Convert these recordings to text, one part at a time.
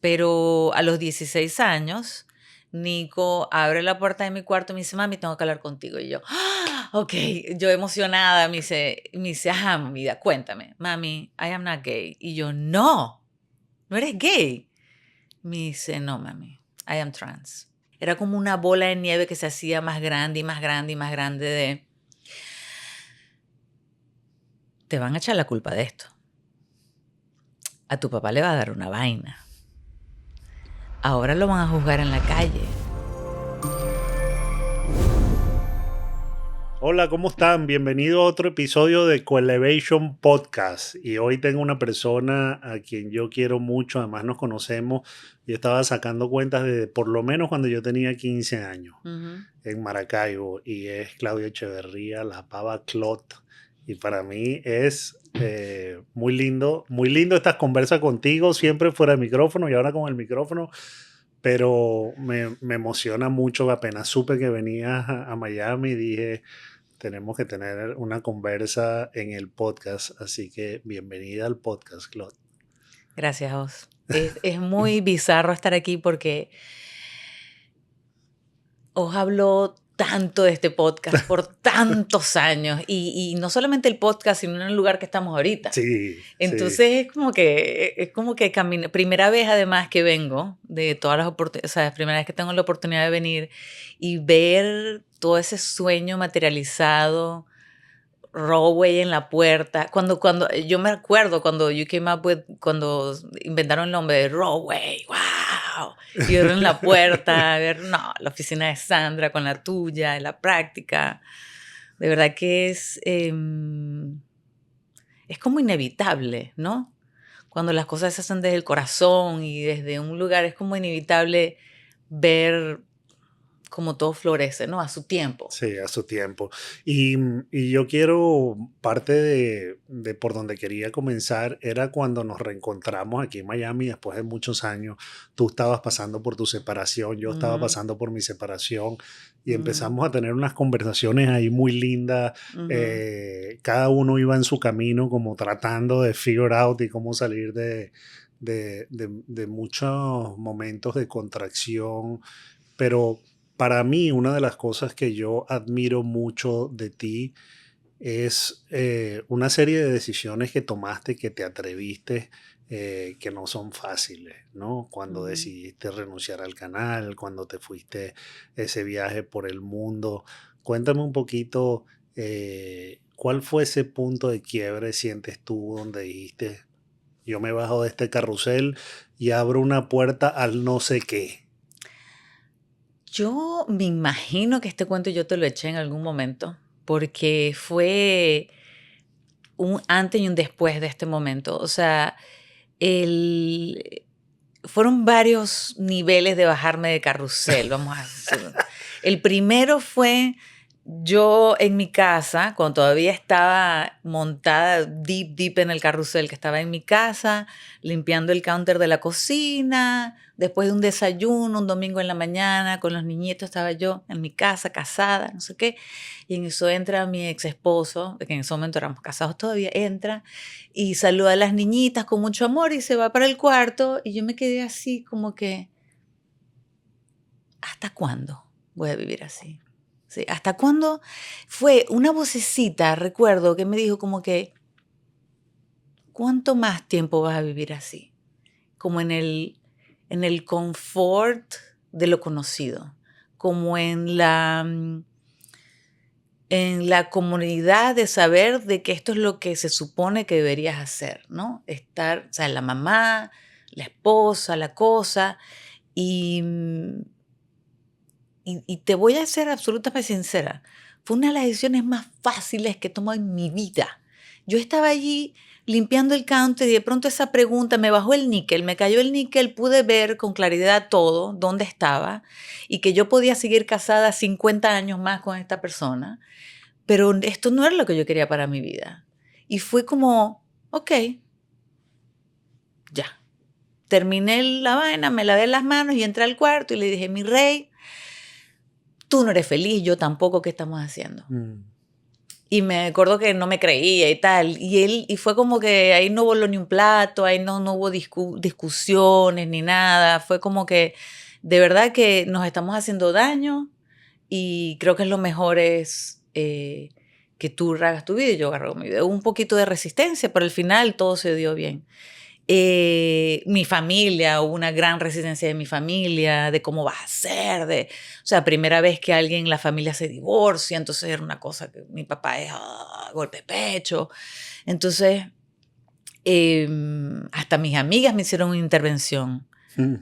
Pero a los 16 años, Nico abre la puerta de mi cuarto y me dice, mami, tengo que hablar contigo. Y yo, "Ah, ok, yo emocionada, me dice, ajá, mi vida, cuéntame. Mami, I am not gay. Y yo, no eres gay. Me dice, no, mami, I am trans. Era como una bola de nieve que se hacía más grande y más grande y más grande de, te van a echar la culpa de esto. A tu papá le va a dar una vaina. Ahora lo van a juzgar en la calle. Hola, ¿cómo están? Bienvenido a otro episodio de Coelevation Podcast. Y hoy tengo una persona a quien yo quiero mucho, además nos conocemos. Yo estaba sacando cuentas de por lo menos cuando yo tenía 15 años Ujú. en Maracaibo, y es Claudia Echeverría, la pava Clot. Y para mí es muy lindo estas conversas contigo, siempre fuera de micrófono y ahora con el micrófono. Pero me emociona mucho. Apenas supe que venías a Miami, dije, tenemos que tener una conversa en el podcast, así que bienvenida al podcast, Claude. Gracias, Os. Es muy bizarro estar aquí porque Os habló tanto de este podcast por tantos años y no solamente el podcast, sino en el lugar que estamos ahorita. Sí, sí. Entonces es como que primera vez además que vengo de todas las oportunidades, o sea, es primera vez que tengo la oportunidad de venir y ver todo ese sueño materializado, Rowway en la puerta. Cuando yo me acuerdo cuando cuando inventaron el nombre de Rowway, wow. Y ver en la puerta, ver, no, la oficina de Sandra con la tuya, en la práctica. De verdad que es como inevitable, ¿no? Cuando las cosas se hacen desde el corazón y desde un lugar, es como inevitable ver cómo todo florece, ¿no? A su tiempo. Sí, a su tiempo. Y yo quiero, parte de por donde quería comenzar, era cuando nos reencontramos aquí en Miami después de muchos años. Tú estabas pasando por tu separación, yo estaba Ujú, pasando por mi separación, y ujú, empezamos a tener unas conversaciones ahí muy lindas. ujú. Cada uno iba en su camino como tratando de figure out y cómo salir de muchos momentos de contracción, pero para mí, una de las cosas que yo admiro mucho de ti es una serie de decisiones que tomaste, que te atreviste, que no son fáciles, ¿no? Cuando Ujú. decidiste renunciar al canal, cuando te fuiste ese viaje por el mundo. Cuéntame un poquito, ¿cuál fue ese punto de quiebre, sientes tú, donde dijiste, yo me bajo de este carrusel y abro una puerta al no sé qué? Yo me imagino que este cuento yo te lo eché en algún momento, porque fue un antes y un después de este momento. O sea, el, fueron varios niveles de bajarme de carrusel, vamos a decirlo. El primero fue yo en mi casa, cuando todavía estaba montada deep en el carrusel, que estaba en mi casa, limpiando el counter de la cocina, después de un desayuno, un domingo en la mañana, con los niñitos, estaba yo en mi casa, casada, no sé qué, y en eso entra mi ex esposo, que en ese momento éramos casados todavía, entra y saluda a las niñitas con mucho amor y se va para el cuarto, y yo me quedé así como que, ¿hasta cuándo voy a vivir así? Sí, ¿hasta cuándo? Fue una vocecita, recuerdo, que me dijo como que, ¿cuánto más tiempo vas a vivir así? Como en el confort de lo conocido, como en la comunidad de saber de que esto es lo que se supone que deberías hacer, ¿no? Estar, o sea, la mamá, la esposa, la cosa, y, y te voy a ser absolutamente sincera, fue una de las decisiones más fáciles que he tomado en mi vida. Yo estaba allí limpiando el counter y de pronto esa pregunta me bajó el níquel, me cayó el níquel, pude ver con claridad todo, dónde estaba y que yo podía seguir casada 50 años más con esta persona, pero esto no era lo que yo quería para mi vida. Y fue como, ok, ya. Terminé la vaina, me lavé las manos y entré al cuarto y le dije, mi rey, tú no eres feliz, yo tampoco, ¿qué estamos haciendo? Mm. Y me acuerdo que no me creía y tal. Y fue como que ahí no voló ni un plato, ahí no hubo discusiones ni nada. Fue como que de verdad que nos estamos haciendo daño y creo que lo mejor es que tú hagas tu vida y yo agarro mi vida. Hubo un poquito de resistencia, pero al final todo se dio bien. Mi familia, hubo una gran resistencia de mi familia, de cómo vas a ser, o sea, primera vez que alguien en la familia se divorcia, entonces era una cosa que mi papá es golpe de pecho. Entonces, hasta mis amigas me hicieron una intervención,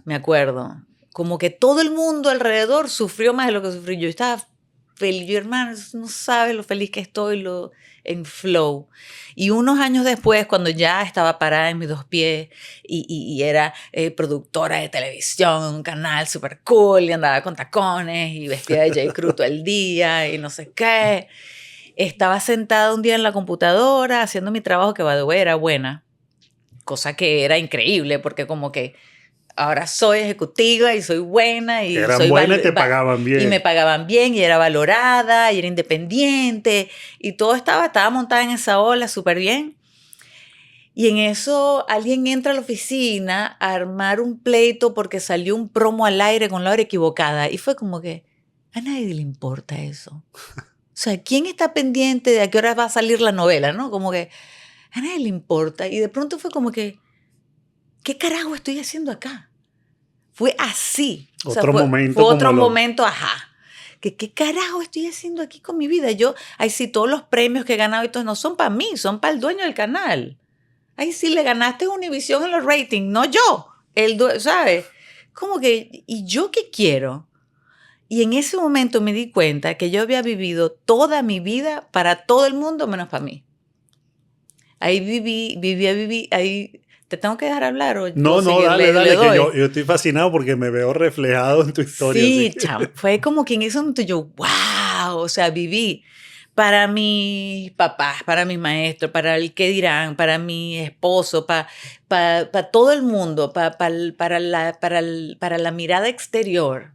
me acuerdo. Como que todo el mundo alrededor sufrió más de lo que sufrí yo. Estaba feliz, yo, hermano, no sabes lo feliz que estoy, en flow. Y unos años después, cuando ya estaba parada en mis dos pies y era productora de televisión en un canal super cool y andaba con tacones y vestida de J. Crew todo el día y no sé qué, estaba sentada un día en la computadora haciendo mi trabajo, que by the way era buena, cosa que era increíble porque como que ahora soy ejecutiva y soy buena y Eran buenas y te pagaban y me bien. pagaban bien y era valorada y era independiente y todo estaba montada en esa ola súper bien. Y en eso alguien entra a la oficina a armar un pleito porque salió un promo al aire con la hora equivocada y fue como que a nadie le importa eso. O sea, ¿quién está pendiente de a qué hora va a salir la novela, no? Como que a nadie le importa. Y de pronto fue como que, ¿qué carajo estoy haciendo acá? Fue así. O sea, Otro fue momento como otro lo... momento, ajá. ¿Qué carajo estoy haciendo aquí con mi vida? Yo, ay, sí, todos los premios que he ganado y todo no son para mí, son para el dueño del canal. Ay, sí, le ganaste a Univision en los ratings, no yo. ¿Sabes? Como que, ¿y yo qué quiero? Y en ese momento me di cuenta que yo había vivido toda mi vida para todo el mundo menos para mí. Ahí viví, ahí... ¿Te tengo que dejar hablar o puedo No, no, dale, seguirle? Le dale, que doy. yo estoy fascinado porque me veo reflejado en tu historia, así Sí, que... chamo, fue como que en ese momento yo, wow, o sea, viví para mis papás, para mis maestros, para el qué dirán, para mi esposo, para todo el mundo, para la mirada exterior,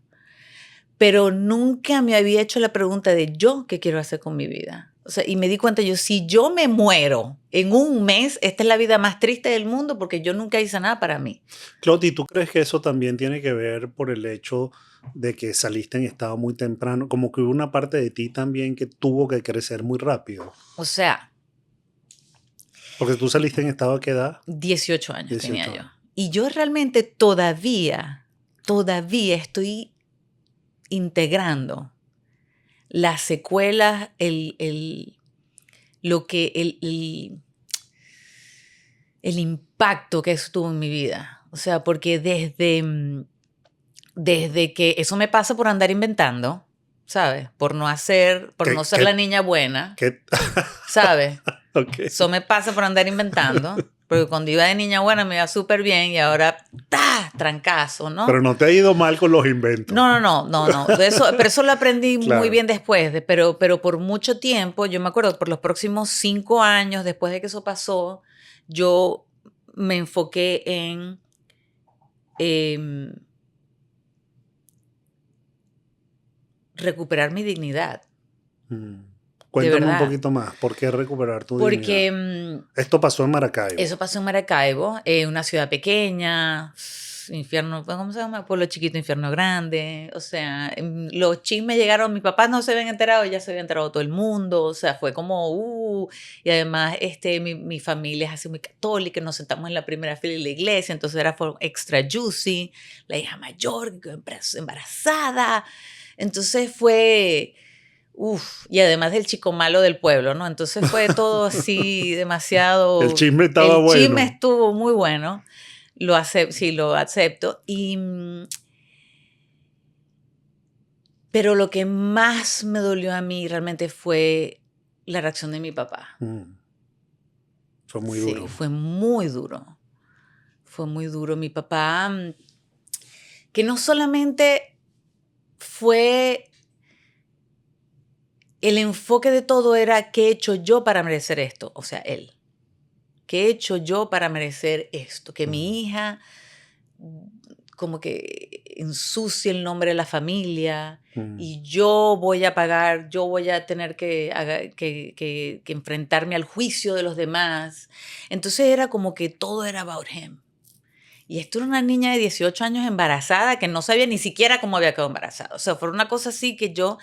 pero nunca me había hecho la pregunta de yo qué quiero hacer con mi vida. O sea, y me di cuenta yo, si yo me muero en un mes, esta es la vida más triste del mundo porque yo nunca hice nada para mí. Claudia, ¿y tú crees que eso también tiene que ver por el hecho de que saliste en estado muy temprano? Como que hubo una parte de ti también que tuvo que crecer muy rápido. O sea, Porque tú saliste en estado de qué edad? 18 años tenía 18 yo. años. Y yo realmente todavía estoy integrando las secuelas, lo que, el impacto que eso tuvo en mi vida. O sea, porque desde que eso me pasa por andar inventando, ¿sabes? Por no ¿Qué, ser la qué, niña buena, qué? ¿sabes? Ok. Eso me pasa por andar inventando, porque cuando iba de niña buena me iba súper bien y ahora, ¡ta! Trancazo, Pero ¿no? no te ha ido mal con los inventos. No. Pero eso lo aprendí muy Claro. bien después, pero por mucho tiempo, yo me acuerdo, por los próximos 5 años después de que eso pasó, yo me enfoqué en em, recuperar mi dignidad, Mm. de Cuéntame un verdad. poquito más. ¿Por qué recuperar tu dignidad? Porque Esto pasó en Maracaibo. eso pasó en Maracaibo, una ciudad pequeña, infierno, ¿cómo se llama? Pueblo chiquito, infierno grande. O sea, los chismes llegaron, mis papás no se habían enterado, ya se había enterado todo el mundo. O sea, fue como, y además mi familia es así muy católica, nos sentamos en la primera fila de la iglesia, entonces fue extra juicy. La hija mayor que quedó embarazada. Entonces fue... Uf, y además del chico malo del pueblo, ¿no? Entonces fue todo así El demasiado... chisme estaba El chisme bueno. estuvo muy bueno, sí, lo acepto. Pero lo que más me dolió a mí realmente fue la reacción de mi papá. Mm. Fue muy Sí, duro. fue muy duro. Fue muy duro. Mi papá, que no solamente fue... El enfoque de todo era qué he hecho yo para merecer esto, o sea, él. ¿Qué he hecho yo para merecer esto? Que Mm. mi hija, como que ensucie el nombre de la familia Mm, y yo voy a pagar, yo voy a tener que enfrentarme al juicio de los demás. Entonces era como que todo era about him. Y esto era una niña de 18 años embarazada que no sabía ni siquiera cómo había quedado embarazada. O sea, fue una cosa así que yo,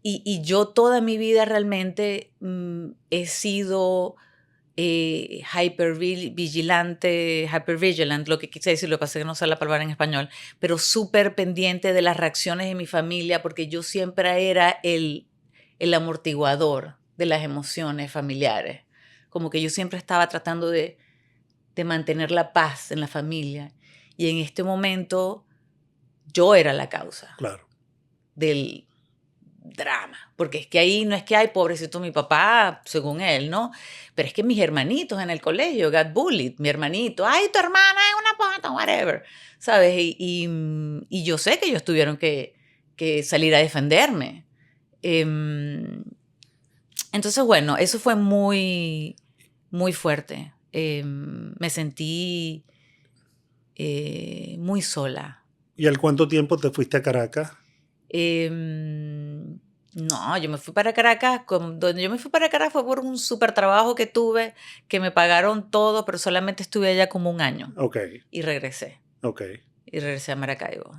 y yo toda mi vida realmente he sido hypervigilant, lo que quise decir, lo que pasa es que no sé la palabra en español, pero súper pendiente de las reacciones de mi familia porque yo siempre era el amortiguador de las emociones familiares. Como que yo siempre estaba tratando de mantener la paz en la familia. Y en este momento yo era la causa claro. del drama, porque es que ahí no es que, ay, pobrecito mi papá, según él, ¿no? Pero es que mis hermanitos en el colegio got bullied, mi hermanito, ay, tu hermana es una puta, whatever, ¿sabes? Y yo sé que ellos tuvieron que salir a defenderme. Entonces, bueno, eso fue muy, muy fuerte. Me sentí muy sola. ¿Y al cuánto tiempo te fuiste a Caracas? No, yo me fui para Caracas, donde yo me fui para Caracas fue por un súper trabajo que tuve, que me pagaron todo, pero solamente estuve allá como un año Ok, y regresé. ok. Y regresé a Maracaibo.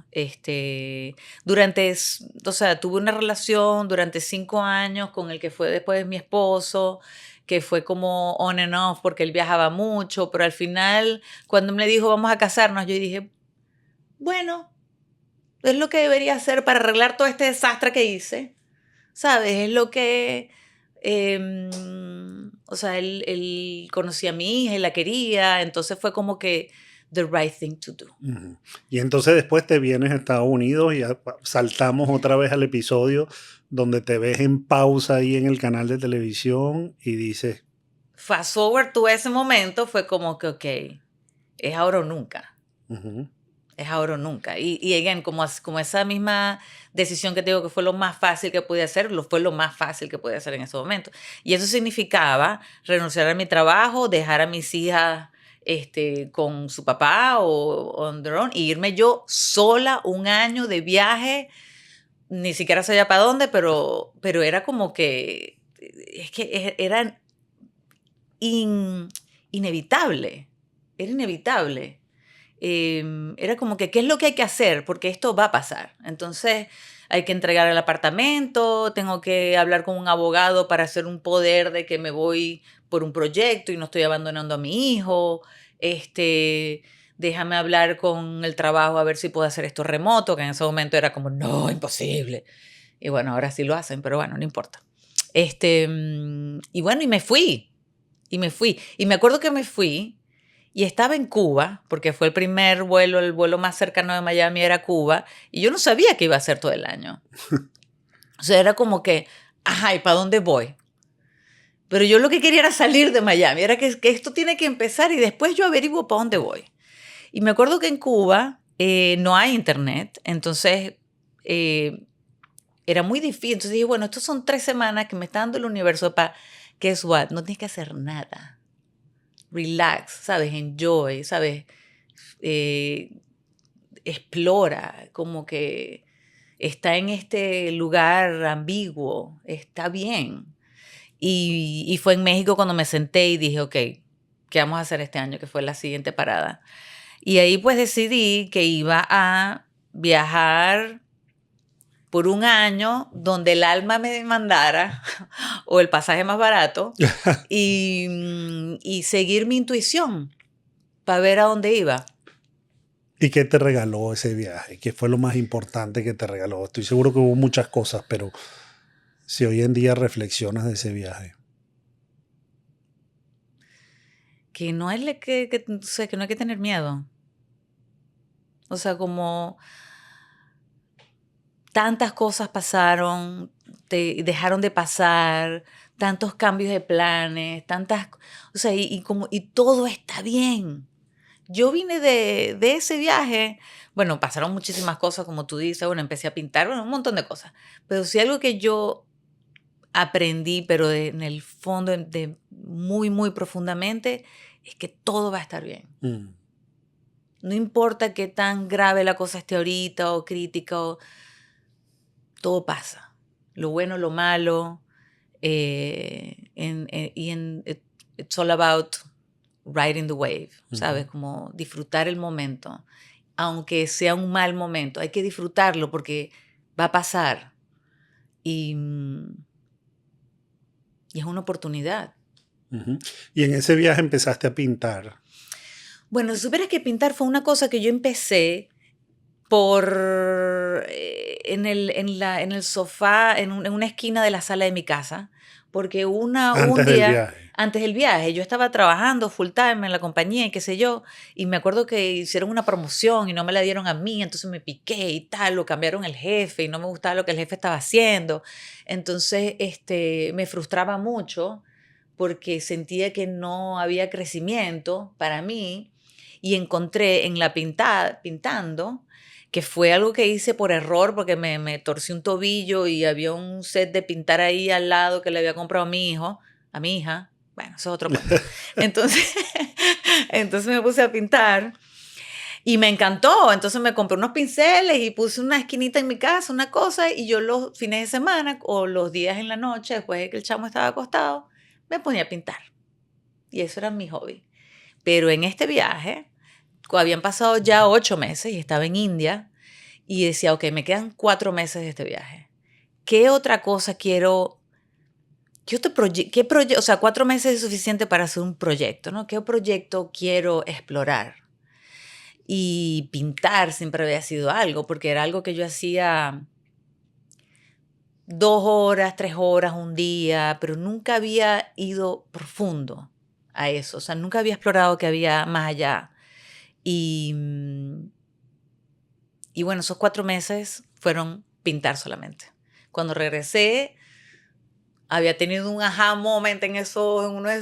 O sea, tuve una relación durante 5 años con el que fue después mi esposo, que fue como on and off porque él viajaba mucho, pero al final, cuando me dijo vamos a casarnos, yo dije, bueno, es lo que debería hacer para arreglar todo este desastre que hice, ¿sabes? Es lo que, o sea, él conocía a mi hija y la quería, entonces fue como que the right thing to do. Ujú. Y entonces después te vienes a Estados Unidos y saltamos otra vez al episodio donde te ves en pausa ahí en el canal de televisión y dices, Fast forward to ese momento fue como que, ok, es ahora o nunca. ujú, Es ahora o nunca. Y again, como esa misma decisión que te digo que fue lo más fácil que pude hacer, fue lo más fácil que pude hacer en ese momento. Y eso significaba renunciar a mi trabajo, dejar a mis hijas con su papá o on their own, e irme yo sola un año de viaje, ni siquiera sabía para dónde, pero era como que, es que era in- inevitable, era inevitable. Era como que, ¿qué es lo que hay que hacer? Porque esto va a pasar. Entonces, hay que entregar el apartamento, tengo que hablar con un abogado para hacer un poder de que me voy por un proyecto y no estoy abandonando a mi hijo. Déjame hablar con el trabajo a ver si puedo hacer esto remoto, que en ese momento era como, no, imposible. Y bueno, ahora sí lo hacen, pero bueno, no importa. Y bueno, y me fui. Y me fui. Y me acuerdo que me fui y estaba en Cuba, porque fue el primer vuelo, el vuelo más cercano de Miami era Cuba, y yo no sabía que iba a ser todo el año. O sea, era como que, ajá, ¿y para dónde voy? Pero yo lo que quería era salir de Miami, era que esto tiene que empezar y después yo averiguo para dónde voy. Y me acuerdo que en Cuba no hay internet, entonces eh, era muy difícil. Entonces dije, bueno, estos son 3 semanas que me está dando el universo para, guess what, no tienes que hacer nada. Relax, ¿sabes? Enjoy, ¿sabes? Eh, explora, como que está en este lugar ambiguo, está bien. Y fue en México cuando me senté y dije, ok, ¿qué vamos a hacer este año? Que fue la siguiente parada. Y ahí pues decidí que iba a viajar por un año donde el alma me mandara o el pasaje más barato y seguir mi intuición para ver a dónde iba. ¿y qué te regaló ese viaje? ¿Qué fue lo más importante que te regaló? Estoy seguro que hubo muchas cosas, pero si hoy en día reflexionas de ese viaje. Que no es o sea, que no hay que tener miedo. O sea, como tantas cosas pasaron, dejaron de pasar, tantos cambios de planes, o sea, y todo está bien. Yo vine de ese viaje, bueno, pasaron muchísimas cosas, como tú dices, bueno, empecé a pintar, bueno, un montón de cosas, pero sí algo que yo aprendí, pero en el fondo, muy, muy profundamente, es que todo va a estar bien. Mm, No importa qué tan grave la cosa esté ahorita o crítica, todo pasa. Lo bueno, lo malo. It's all about riding the wave, ¿sabes? Como disfrutar el momento. Aunque sea un mal momento, hay que disfrutarlo porque va a pasar. Y es una oportunidad. Y en ese viaje empezaste a pintar. Bueno, si supieras que pintar fue una cosa que yo empecé en el sofá, en una esquina de la sala de mi casa, porque un Antes del día, viaje. antes del viaje, yo estaba trabajando full time en la compañía y qué sé yo, y me acuerdo que hicieron una promoción y no me la dieron a mí, entonces me piqué y tal, lo cambiaron el jefe y no me gustaba lo que el jefe estaba haciendo. Entonces, me frustraba mucho porque sentía que no había crecimiento para mí y encontré en la pintando, que fue algo que hice por error porque me torcí un tobillo y había un set de pintar ahí al lado que le había comprado a mi hijo, a mi hija. Bueno, eso es otro cuento. Entonces, entonces me puse a pintar y me encantó. Entonces me compré unos pinceles y puse una esquinita en mi casa, una cosa, y yo los fines de semana o los días en la noche, después de que el chamo estaba acostado, me ponía a pintar. Y eso era mi hobby. Pero en este viaje, habían pasado ya 8 meses y estaba en India y decía, ok, me quedan 4 meses de este viaje. ¿Qué otra cosa quiero? O sea, 4 meses es suficiente para hacer un proyecto, ¿no? ¿Qué proyecto quiero explorar? Y pintar siempre había sido algo, porque era algo que yo hacía 2 horas, 3 horas, un día, pero nunca había ido profundo a eso. O sea, nunca había explorado que había más allá. Y, y bueno, esos 4 meses fueron pintar solamente. Cuando regresé, había tenido un aha moment en uno de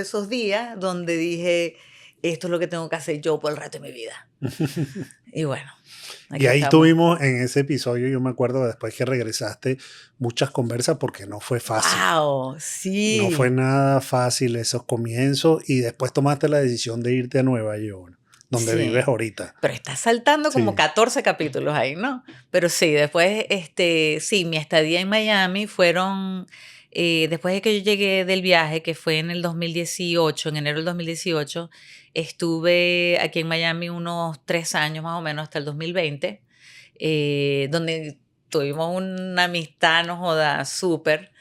esos días donde dije, esto es lo que tengo que hacer yo por el resto de mi vida. Y bueno, Y aquí ahí estamos. tuvimos en ese episodio, yo me acuerdo después que regresaste, muchas conversas porque no fue fácil. ¡Wow! No fue Sí, nada fácil esos comienzos y después tomaste la decisión de irte a Nueva York, donde vives sí. ahorita. Pero está saltando como Sí. 14 capítulos ahí, ¿no? Pero sí, después, sí, mi estadía en Miami fueron, después de que yo llegué del viaje, que fue en el 2018, en enero del 2018, estuve aquí en Miami unos 3 años más o menos, hasta el 2020, donde tuvimos una amistad, no joda, súper.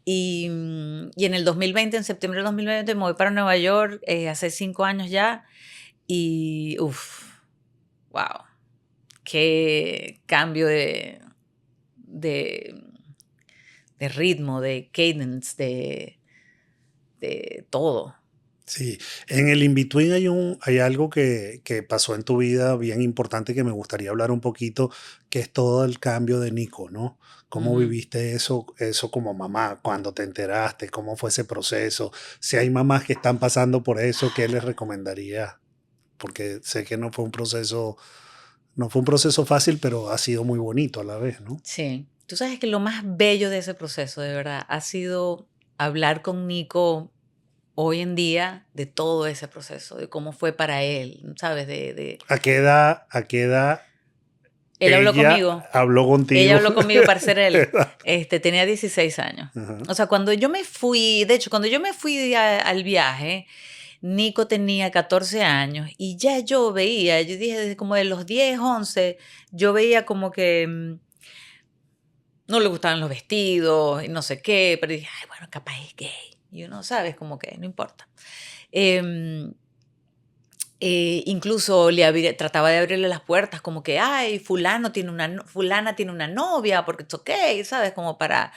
Y en el 2020, en septiembre del 2020, me voy para Nueva York, hace 5 años ya, y uff, wow, qué cambio de, de ritmo, de cadence, de todo. Sí, en el in-between hay algo que pasó en tu vida bien importante que me gustaría hablar un poquito, que es todo el cambio de Nico, ¿no? ¿Cómo Ujú. viviste eso como mamá? Cuando te enteraste, ¿cómo fue ese proceso? Si hay mamás que están pasando por eso, ¿qué les recomendaría? Porque sé que no fue un proceso fácil, pero ha sido muy bonito a la vez, ¿no? Sí, tú sabes que lo más bello de ese proceso, de verdad, ha sido hablar con Nico hoy en día de todo ese proceso, de cómo fue para él, ¿sabes? ¿A qué edad Él habló ella conmigo. habló Ella contigo? habló conmigo para ser él. Tenía 16 años. Ajá. O sea, cuando yo me fui, de hecho, cuando yo me fui al viaje, Nico tenía 14 años y ya yo veía, yo dije desde como de los 10, 11, yo veía como que no le gustaban los vestidos y no sé qué, pero dije, ay, bueno, capaz es gay. Y uno, ¿sabes? Como que no importa. Em, incluso trataba de abrirle las puertas, como que, ay, fulana tiene una novia, porque es ok, ¿sabes? Como para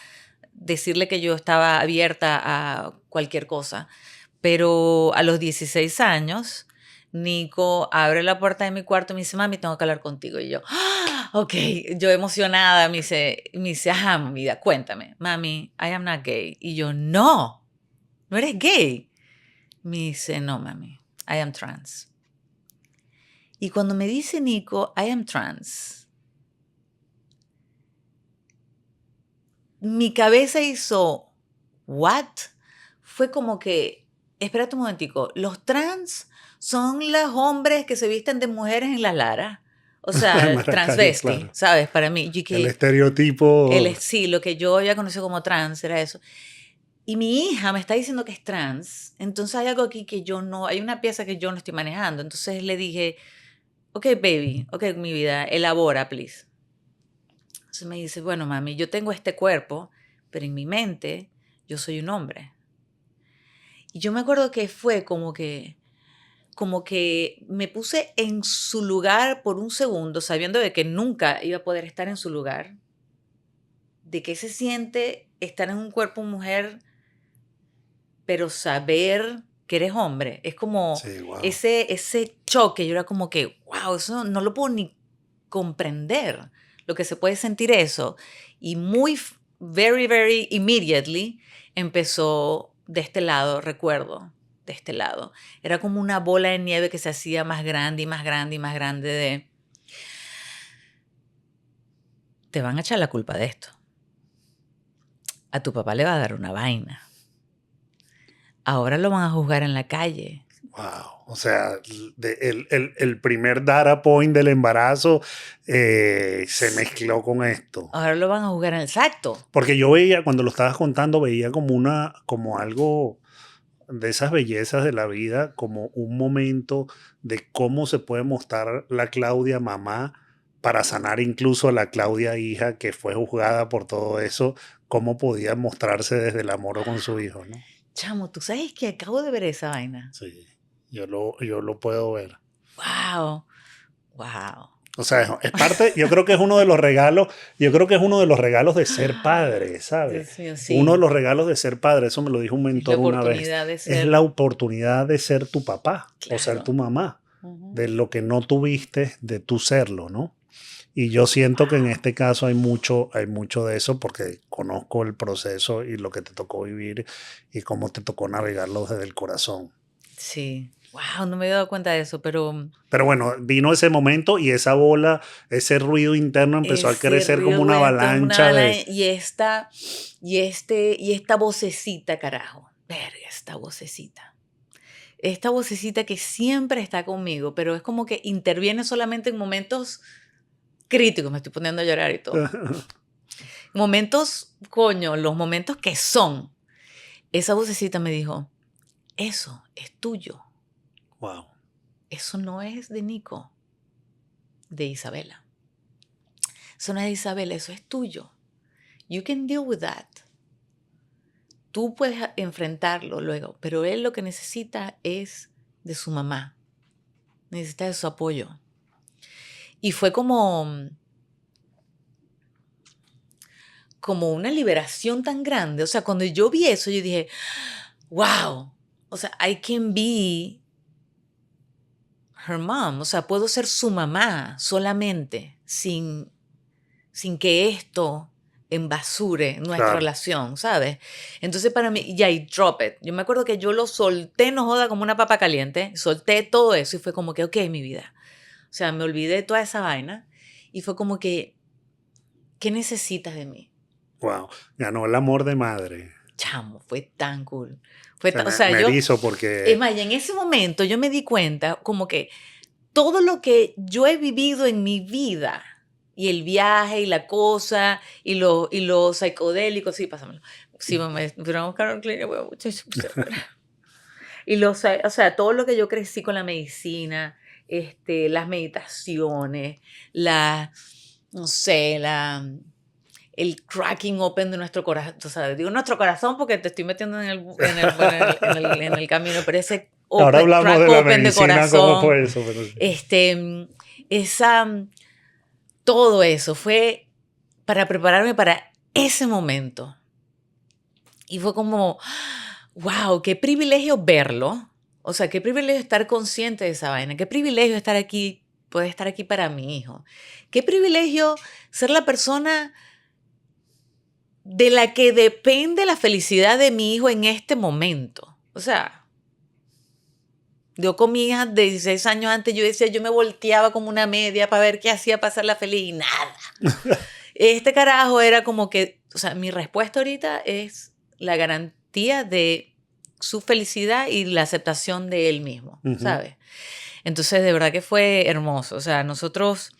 decirle que yo estaba abierta a cualquier cosa. Pero a los 16 años, Nico abre la puerta de mi cuarto y me dice, mami, tengo que hablar contigo. Y yo, "Ah, ok, yo emocionada, me dice, ajá, mi vida, cuéntame, mami, I am not gay. Y yo, no, no eres gay. Me dice, no, mami, I am trans. Y cuando me dice Nico, I am trans, mi cabeza hizo, ¿what? Fue como que, espérate un momentico, los trans son los hombres que se visten de mujeres en las Lara. O sea, Maracayo, transvesti, claro. ¿sabes? Para mí. El estereotipo. Sí, lo que yo había conocido como trans era eso. Y mi hija me está diciendo que es trans. Entonces hay algo aquí que yo no, hay una pieza que yo no estoy manejando. Entonces le dije, ok, baby, ok, mi vida, elabora, please. Entonces me dice, bueno, mami, yo tengo este cuerpo, pero en mi mente yo soy un hombre. Y yo me acuerdo que fue como que me puse en su lugar por un segundo, sabiendo de que nunca iba a poder estar en su lugar, de qué se siente estar en un cuerpo mujer, pero saber que eres hombre. Es como Sí, wow. ese choque. Yo era como que, wow, eso no lo puedo ni comprender, lo que se puede sentir eso. Y very, very immediately empezó de este lado, recuerdo, de este lado. Era como una bola de nieve que se hacía más grande y más grande y más grande de, te van a echar la culpa de esto. A tu papá le va a dar una vaina. Ahora lo van a juzgar en la calle. Wow. O sea, el primer data point del embarazo se mezcló con esto. Ahora lo van a juzgar en el exacto. Porque yo veía, cuando lo estabas contando, veía como algo de esas bellezas de la vida, como un momento de cómo se puede mostrar la Claudia mamá para sanar incluso a la Claudia hija que fue juzgada por todo eso, cómo podía mostrarse desde el amor con su hijo, ¿no? Chamo, ¿tú sabes que acabo de ver esa vaina? Sí, yo lo puedo ver. Wow, wow. O sea, es parte, yo creo que es uno de los regalos, yo creo que es uno de los regalos de ser padre, ¿sabes? Dios mío, Uno de sí. los regalos de ser padre, eso me lo dijo un Es la mentor una vez, oportunidad de es ser. la oportunidad de ser tu papá o ser tu Claro. mamá, Ujú. de lo que no tuviste, de tú serlo, ¿no? Y yo siento que en Wow. este caso hay mucho de eso porque conozco el proceso y lo que te tocó vivir y cómo te tocó navegarlo desde el corazón. Sí. Wow, no me había dado cuenta de eso, pero Pero bueno, vino ese momento y esa bola, ese ruido interno empezó a ese crecer como río una cuento es una avalancha bala de... y esta vocecita, carajo. Verga, esta vocecita. Esta vocecita que siempre está conmigo, pero es como que interviene solamente en momentos críticos. Me estoy poniendo a llorar y todo. Momentos, coño, los momentos que son. Esa vocecita me dijo, eso es tuyo. Wow. Eso no es de Nico, de Isabela. Eso no es de Isabela, eso es tuyo. You can deal with that. Tú puedes enfrentarlo luego, pero él lo que necesita es de su mamá. Necesita de su apoyo. Y fue como una liberación tan grande. O sea, cuando yo vi eso, yo dije, wow. O sea, I can be her mom. O sea, puedo ser su mamá solamente sin que esto embasure nuestra Claro. relación, ¿sabes? Entonces para mí, ya, y drop it. Yo me acuerdo que yo lo solté, no joda, como una papa caliente. Solté todo eso y fue como que, ok, mi vida. O sea, me olvidé de toda esa vaina y fue como que, ¿qué necesitas de mí? Wow. Ganó el amor de madre. Chamo, fue tan cool. Se O me, sea, me yo, erizo es porque... más, y en ese momento yo me di cuenta como que todo lo que yo he vivido en mi vida y el viaje y la cosa y lo psicodélico, sí, pásamelo. Sí, me fueron a buscar un clínico, y o sea, todo lo que yo crecí con la medicina, las meditaciones, no sé, el cracking open de nuestro corazón, o sea, digo nuestro corazón porque te estoy metiendo en el camino, pero ese Ahora hablamos crack de la open de medicina, cómo corazón, fue eso. Pero... esa, todo eso fue para prepararme para ese momento. Y fue como, wow, qué privilegio verlo. O sea, qué privilegio estar consciente de esa vaina. Qué privilegio estar aquí, poder estar aquí para mi hijo. Qué privilegio ser la persona de la que depende la felicidad de mi hijo en este momento. O sea, yo con mi hija de 16 años antes, yo decía, yo me volteaba como una media para ver qué hacía para hacerla feliz y nada. Este carajo era como que, o sea, mi respuesta ahorita es la garantía de su felicidad y la aceptación de él mismo, Ujú. ¿sabes? Entonces, de verdad que fue hermoso. O sea, nosotros,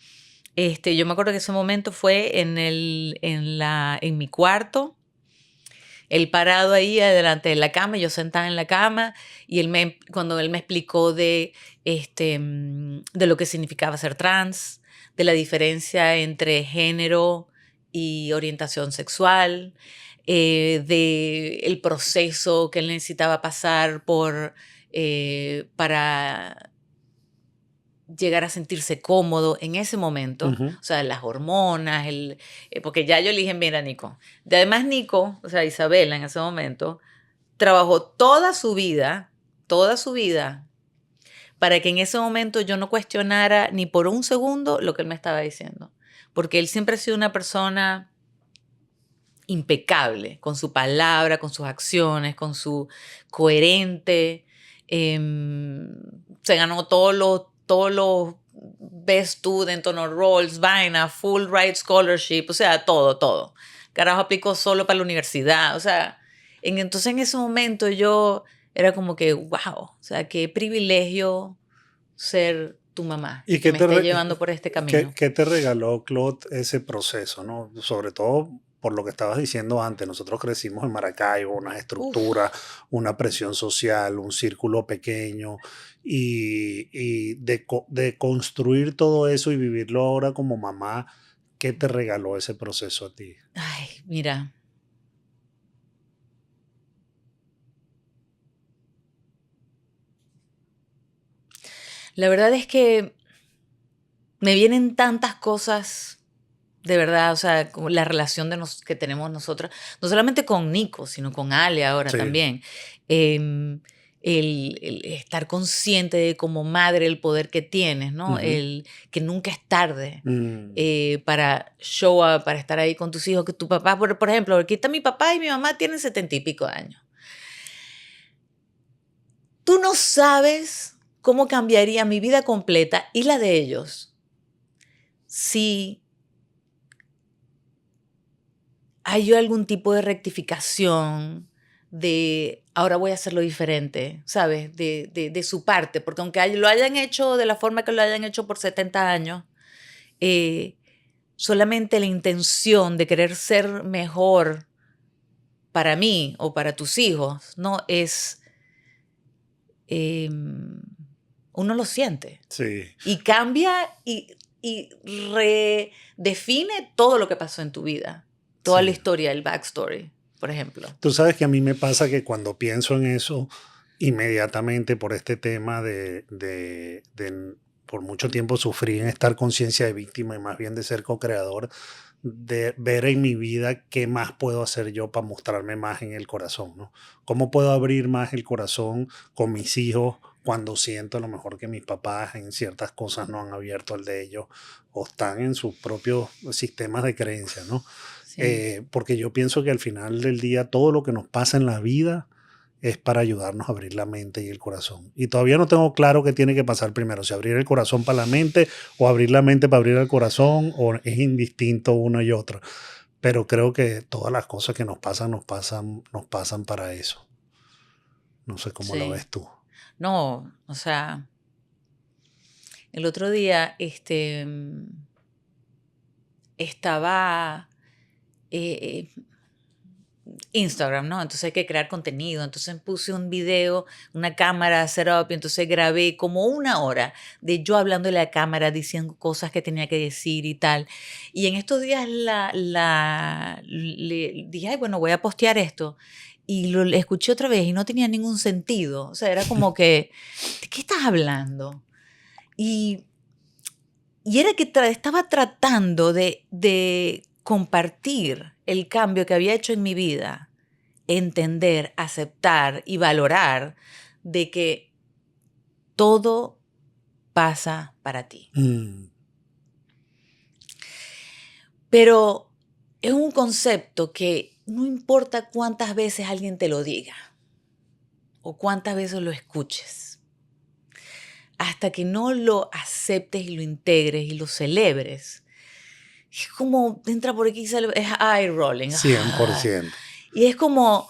yo me acuerdo que ese momento fue en mi cuarto, él parado ahí delante de la cama, yo sentada en la cama, y cuando él me explicó de lo que significaba ser trans, de la diferencia entre género y orientación sexual, de el proceso que él necesitaba pasar para llegar a sentirse cómodo en ese momento, Ujú. o sea, las hormonas, porque ya yo le dije, mira, Nico, y además Nico, o sea, Isabela en ese momento, trabajó toda su vida, para que en ese momento yo no cuestionara ni por un segundo lo que él me estaba diciendo, porque él siempre ha sido una persona impecable con su palabra, con sus acciones, con su coherente. Se ganó todos los Best Student, Honor Rolls, vaina, Fulbright Scholarship, o sea, todo. Carajo aplicó solo para la universidad, o sea, entonces en ese momento yo era como que, wow, o sea, qué privilegio ser tu mamá ¿Y y que qué me te, esté re- llevando por este qué, camino. qué te regaló, Claude, ese proceso, ¿no? Sobre todo por lo que estabas diciendo antes, nosotros crecimos en Maracaibo, unas estructuras, Uf. una presión social, un círculo pequeño, y de construir todo eso y vivirlo ahora como mamá, ¿qué te regaló ese proceso a ti? Ay, mira, la verdad es que me vienen tantas cosas, de verdad, o sea, como la relación que tenemos nosotras, no solamente con Nico, sino con Ale ahora Sí. también. Em, el estar consciente de como madre el poder que tienes, ¿no? Ujú. El que nunca es tarde Mm, para show up, para estar ahí con tus hijos, que tu papá, por ejemplo, aquí está mi papá y mi mamá tienen 70 y pico de años. Tú no sabes cómo cambiaría mi vida completa y la de ellos si hay algún tipo de rectificación de ahora voy a hacerlo diferente, ¿sabes? De su parte, porque aunque lo hayan hecho de la forma que lo hayan hecho por 70 años, eh, solamente la intención de querer ser mejor para mí o para tus hijos, ¿no? em, Uno lo siente sí. y cambia y redefine todo lo que pasó en tu vida, toda la Sí. historia, el backstory, por ejemplo. Tú sabes que a mí me pasa que cuando pienso en eso, inmediatamente por este tema por mucho tiempo sufrí en estar conciencia de víctima y más bien de ser co-creador, de ver en mi vida qué más puedo hacer yo para mostrarme más en el corazón, ¿no? ¿Cómo puedo abrir más el corazón con mis hijos cuando siento a lo mejor que mis papás en ciertas cosas no han abierto el de ellos o están en sus propios sistemas de creencias, ¿no? Sí, Porque yo pienso que al final del día todo lo que nos pasa en la vida es para ayudarnos a abrir la mente y el corazón. Y todavía no tengo claro qué tiene que pasar primero, si abrir el corazón para la mente o abrir la mente para abrir el corazón, o es indistinto una y otra. Pero creo que todas las cosas que nos pasan para eso. No sé cómo lo sí. ves tú. No, o sea, el otro día estaba eh, Instagram, ¿no? Entonces hay que crear contenido. Entonces puse un video, una cámara setup, y entonces grabé como 1 hora de yo hablando de la cámara, diciendo cosas que tenía que decir y tal. Y en estos días le dije, ay, bueno, voy a postear esto. Y lo escuché otra vez y no tenía ningún sentido. O sea, era como que, ¿de qué estás hablando? Y, y era que estaba tratando de compartir el cambio que había hecho en mi vida, entender, aceptar y valorar de que todo pasa para ti. Mm, Pero es un concepto que no importa cuántas veces alguien te lo diga o cuántas veces lo escuches, hasta que no lo aceptes y lo integres y lo celebres, es como entra por aquí, es eye rolling. 100%. Y es como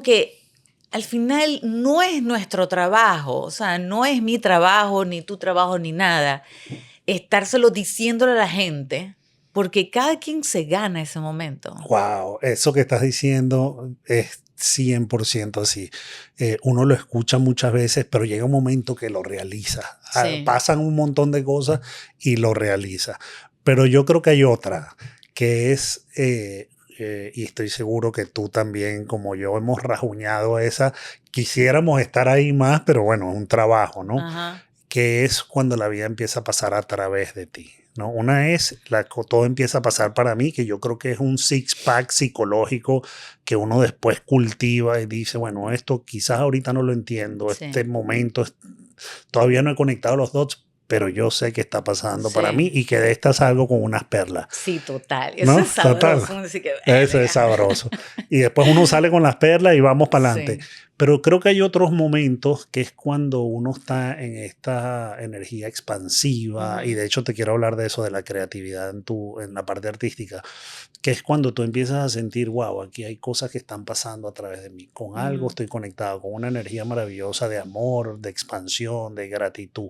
que al final no es nuestro trabajo, o sea, no es mi trabajo, ni tu trabajo, ni nada, estárselo diciéndole a la gente, porque cada quien se gana ese momento. Wow, eso que estás diciendo es 100% así. Uno lo escucha muchas veces, pero llega un momento que lo realiza. Sí. Pasan un montón de cosas y lo realiza. Pero yo creo que hay otra, que es, y estoy seguro que tú también, como yo, hemos rajuñado esa. Quisiéramos estar ahí más, pero bueno, es un trabajo, ¿no? Ajá. Que es cuando la vida empieza a pasar a través de ti, ¿no? Una es todo empieza a pasar para mí, que yo creo que es un six-pack psicológico que uno después cultiva y dice, bueno, esto quizás ahorita no lo entiendo, este Sí. momento todavía no he conectado los dots, pero yo sé que está pasando para Sí. mí y que de esta salgo con unas perlas, Sí, total. Eso es ¿no? Total. sabroso. Uno dice que Eso es verga. sabroso. Y después uno sale con las perlas y vamos para adelante. Sí. Pero creo que hay otros momentos que es cuando uno está en esta energía expansiva, y Ujú. de hecho te quiero hablar de eso, de la creatividad en la parte artística, que es cuando tú empiezas a sentir, wow, aquí hay cosas que están pasando a través de mí. Con algo Ujú. estoy conectado, con una energía maravillosa de amor, de expansión, de gratitud.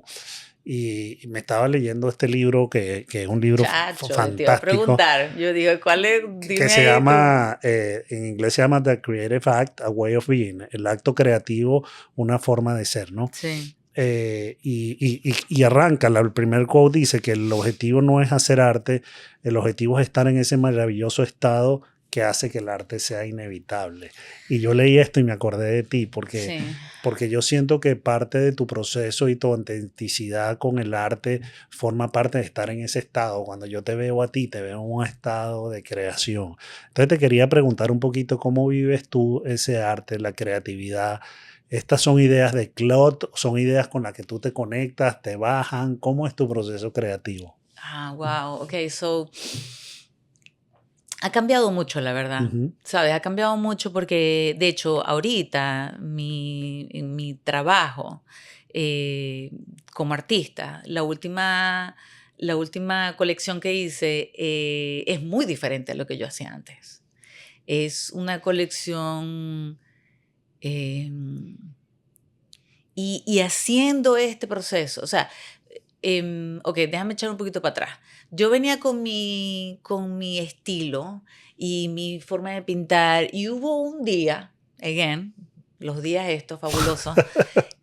Y me estaba leyendo este libro que es un libro Chacho, te iba a fantástico preguntar. Yo digo, ¿cuál es? que Dime se ahí tú. llama, en inglés se llama The Creative Act, A Way of Being, el acto creativo, una forma de ser, ¿no? Sí. Y arranca, el primer quote dice que el objetivo no es hacer arte, el objetivo es estar en ese maravilloso estado que hace que el arte sea inevitable. Y yo leí esto y me acordé de ti, Sí. porque yo siento que parte de tu proceso y tu autenticidad con el arte forma parte de estar en ese estado. Cuando yo te veo a ti, te veo en un estado de creación. Entonces te quería preguntar un poquito cómo vives tú ese arte, la creatividad. ¿Estas son ideas de Claude? ¿Son ideas con las que tú te conectas, te bajan? ¿Cómo es tu proceso creativo? Ah, wow. Ok, so ha cambiado mucho, la verdad. Ujú. ¿Sabes? Ha cambiado mucho porque, de hecho, ahorita en mi trabajo eh, como artista, la última colección que hice es muy diferente a lo que yo hacía antes. Es una colección em, y haciendo este proceso, o sea, ok, déjame echar un poquito para atrás. Yo venía con mi estilo y mi forma de pintar y hubo un día, again, los días estos fabulosos,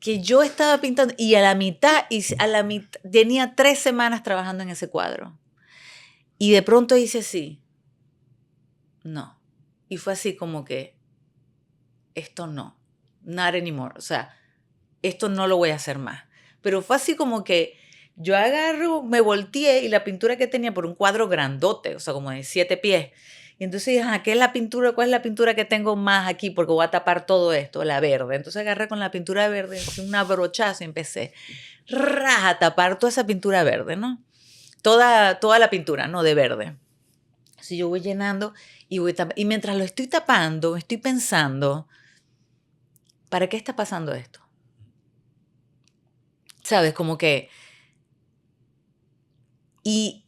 que yo estaba pintando y a la mitad, tenía 3 semanas trabajando en ese cuadro y de pronto hice así, no. Y fue así como que, esto no, not anymore, o sea, esto no lo voy a hacer más. Pero fue así como que yo agarro, me volteé y la pintura que tenía por un cuadro grandote, o sea, como de 7 pies. Y entonces dije, ¿qué es la pintura? ¿Cuál es la pintura que tengo más aquí? Porque voy a tapar todo esto, la verde. Entonces agarré con la pintura verde, hice una brochaza y empecé a tapar toda esa pintura verde, ¿no? Toda la pintura, ¿no? De verde. Así yo voy llenando y voy tapando. Y mientras lo estoy tapando, estoy pensando, ¿para qué está pasando esto? ¿Sabes? Como que y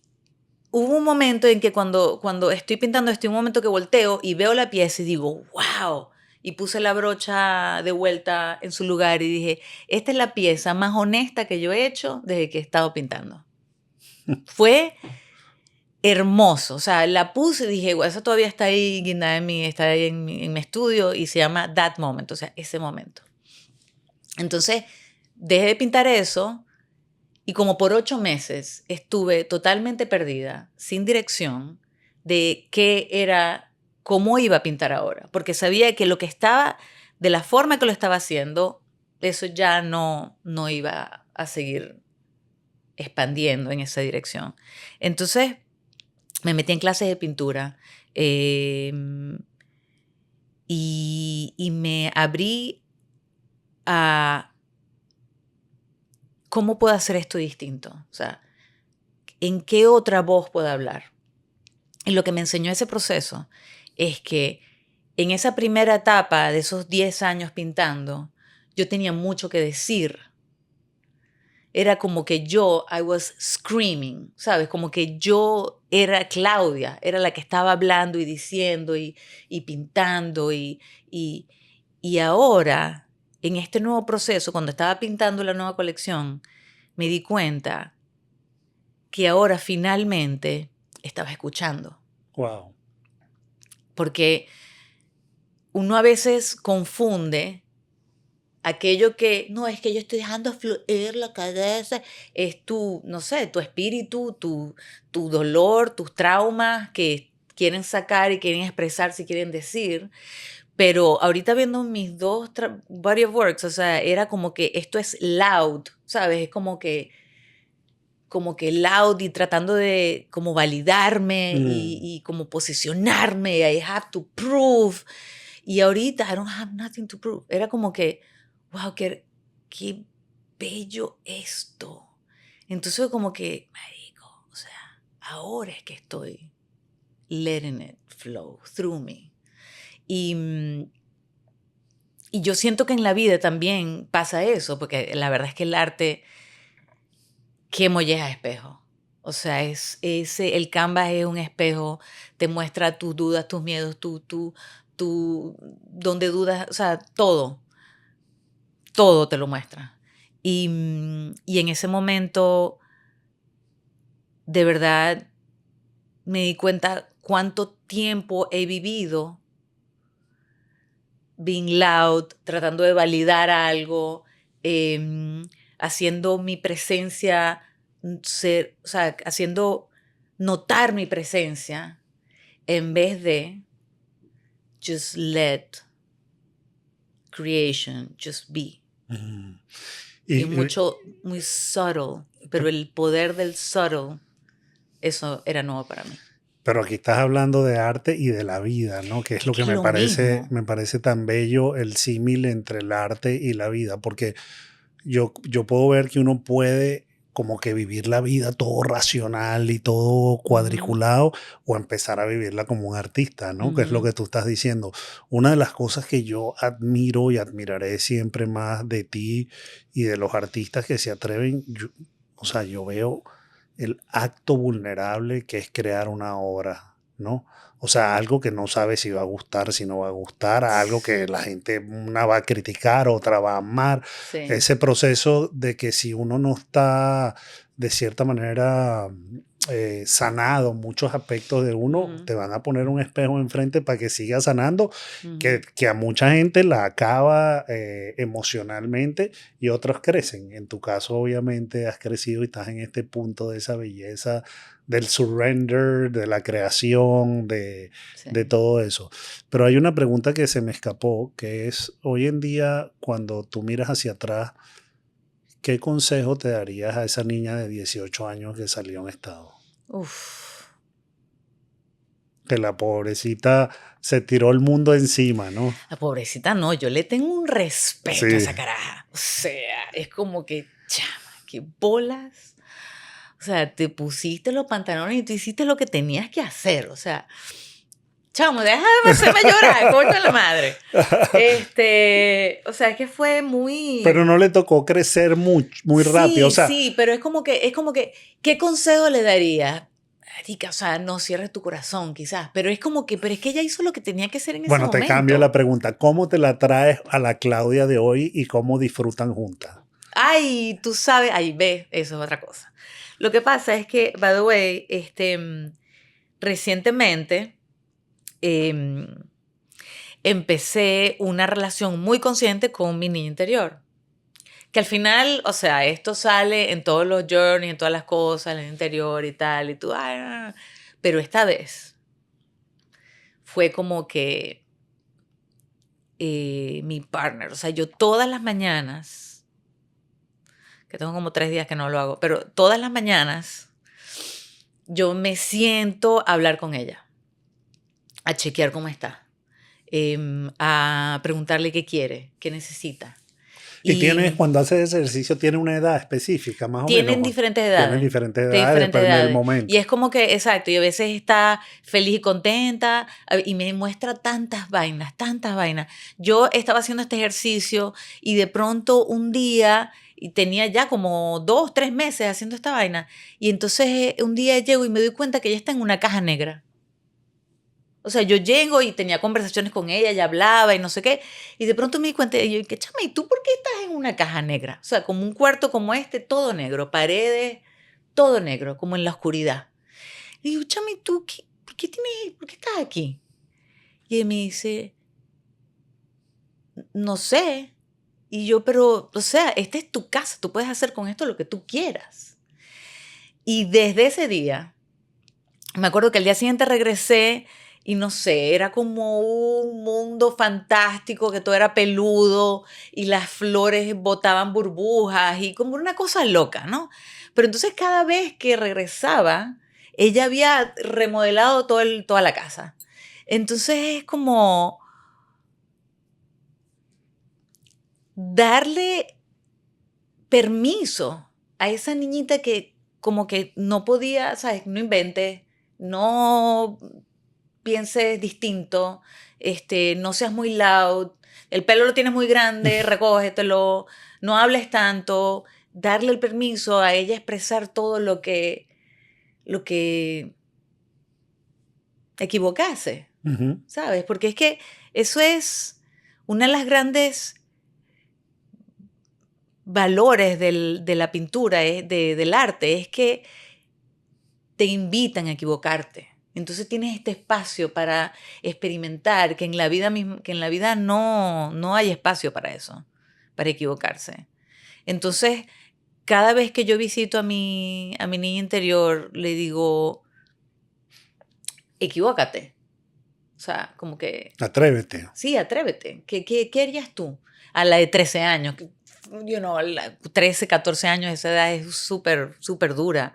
hubo un momento en que cuando estoy pintando, estoy en un momento que volteo y veo la pieza y digo, wow. Y puse la brocha de vuelta en su lugar y dije, esta es la pieza más honesta que yo he hecho desde que he estado pintando. Fue hermoso. O sea, la puse y dije, bueno, eso todavía está ahí guindada está ahí en mi estudio y se llama That Moment, o sea, ese momento. Entonces, dejé de pintar eso. Y como por 8 meses estuve totalmente perdida, sin dirección, de qué era, cómo iba a pintar ahora, porque sabía que lo que estaba, de la forma que lo estaba haciendo, eso ya no iba a seguir expandiendo en esa dirección. Entonces me metí en clases de pintura eh, y me abrí a cómo puedo hacer esto distinto, o sea, en qué otra voz puedo hablar. Y lo que me enseñó ese proceso es que en esa primera etapa de esos 10 años pintando, yo tenía mucho que decir. Era como que I was screaming, ¿sabes? Como que yo era Claudia, era la que estaba hablando y diciendo y pintando y Y ahora, en este nuevo proceso, cuando estaba pintando la nueva colección, me di cuenta que ahora finalmente estaba escuchando. Wow. Porque uno a veces confunde aquello que, no, es que yo estoy dejando fluir la cabeza, es tu, no sé, tu espíritu, tu dolor, tus traumas que quieren sacar y quieren expresar, si quieren decir. Pero ahorita viendo mis dos body of works, o sea, era como que esto es loud, ¿sabes? Es como que loud y tratando de como validarme y como posicionarme. I have to prove. Y ahorita I don't have nothing to prove. Era como que, wow, qué bello esto. Entonces como que, marico, o sea, ahora es que estoy letting it flow through me. Y yo siento que en la vida también pasa eso, porque la verdad es que el arte, qué molleja espejo. O sea, el canvas es un espejo, te muestra tus dudas, tus miedos, donde dudas, o sea, todo te lo muestra. Y en ese momento, de verdad, me di cuenta cuánto tiempo he vivido being loud, tratando de validar algo, haciendo mi presencia ser, o sea, haciendo notar mi presencia en vez de just let creation just be. Y Y, muy subtle, pero el poder del subtle, eso era nuevo para mí. pero aquí estás hablando de arte y de la vida, ¿no? Que es Es lo que que es lo mismo. me parece tan bello el símil entre el arte y la vida, porque yo puedo ver que uno puede como que vivir la vida todo racional y todo Ujú, cuadriculado o empezar a vivirla como un artista, ¿no? Que es lo ujú, que tú estás diciendo. Una de las cosas que yo admiro y admiraré siempre más de ti y de los artistas que se atreven, o sea, yo veo el acto vulnerable que es crear una obra, ¿no? O sea, algo que no sabe si va a gustar, si no va a gustar, algo que la gente una va a criticar, otra va a amar. sí. Ese proceso de que si uno no está de cierta manera sanado muchos aspectos de uno, Ujú, te van a poner un espejo enfrente para que siga sanando, ujú, que a mucha gente la acaba emocionalmente y otros crecen. En tu caso, obviamente, has crecido y estás en este punto de esa belleza, del surrender, de la creación, de sí. todo eso. Pero hay una pregunta que se me escapó, que es, hoy en día, cuando tú miras hacia atrás, ¿qué consejo te darías a esa niña de 18 años que salió en estado? Uf. Que la pobrecita se tiró el mundo encima, ¿no? La pobrecita no, yo le tengo un respeto a Sí. esa caraja. O sea, es como que, chama, qué bolas. O sea, te pusiste los pantalones y tú hiciste lo que tenías que hacer. O sea, chamo, déjame hacerme llorar, coño de la madre. O sea, es que fue Pero muy. no le tocó crecer muy rápido. O Sí, sea, sí, pero es como que, ¿qué consejo le darías? Marica, o sea, no cierres tu corazón, quizás, pero es como que, pero es que ella hizo lo que tenía que hacer en ese bueno, te cambio la momento. pregunta. ¿Cómo te la traes a la Claudia de hoy y cómo disfrutan juntas? Ay, tú sabes, ay, ve, eso es otra cosa. Lo que pasa es que, by the way, recientemente em, empecé una relación muy consciente con mi niña interior. Que al final, o sea, esto sale en todos los journeys, en todas las cosas, en el interior y tal, y tú, ay, pero esta vez fue como que mi partner, o sea, yo todas las mañanas, que tengo como 3 días que no lo hago, pero todas las mañanas yo me siento a hablar con ella, a chequear cómo está, a preguntarle qué quiere, qué necesita. Y tienes, Y cuando haces ejercicio, tiene una edad específica, más o menos. tienen diferentes Tienes edades, diferentes de edades, diferentes depende del edades. Y momento. es como que, exacto, y a veces está feliz y contenta y me muestra tantas vainas, tantas vainas. Yo estaba haciendo este ejercicio y de pronto un día, y tenía ya como 2, 3 meses haciendo esta vaina, y entonces un día llego y me doy cuenta que ella está en una caja negra. O sea, yo llego y tenía conversaciones con ella, ella hablaba y no sé qué, y de pronto me di cuenta, y yo dije, chama, ¿y tú por qué estás en una caja negra? O sea, como un cuarto como este, todo negro, paredes, todo negro, como en la oscuridad. Y digo, chama, ¿y tú por qué estás aquí? Y él me dice, no sé. Y yo, pero, o sea, esta es tu casa, tú puedes hacer con esto lo que tú quieras. Y desde ese día, me acuerdo que el día siguiente regresé y no sé, era como un mundo fantástico, que todo era peludo y las flores botaban burbujas y como una cosa loca, ¿no? Pero entonces cada vez que regresaba, ella había remodelado toda la casa. Entonces es como darle permiso a esa niñita que como que no podía, ¿sabes? No inventes, no pienses distinto, no seas muy loud, el pelo lo tienes muy grande, recógetelo, no hables tanto, darle el permiso a ella expresar todo lo que equivocase, Ujú. ¿sabes? Porque es que eso es una de las grandes valores de la pintura, del arte, es que te invitan a equivocarte. Entonces tienes este espacio para experimentar, que en la vida no hay espacio para eso, para equivocarse. Entonces, cada vez que yo visito a mi niña interior, le digo, equivócate. O sea, como que, Atrévete. sí, atrévete. ¿Qué harías tú a la de 13 años? A la 13, 14 años, esa edad es súper, súper dura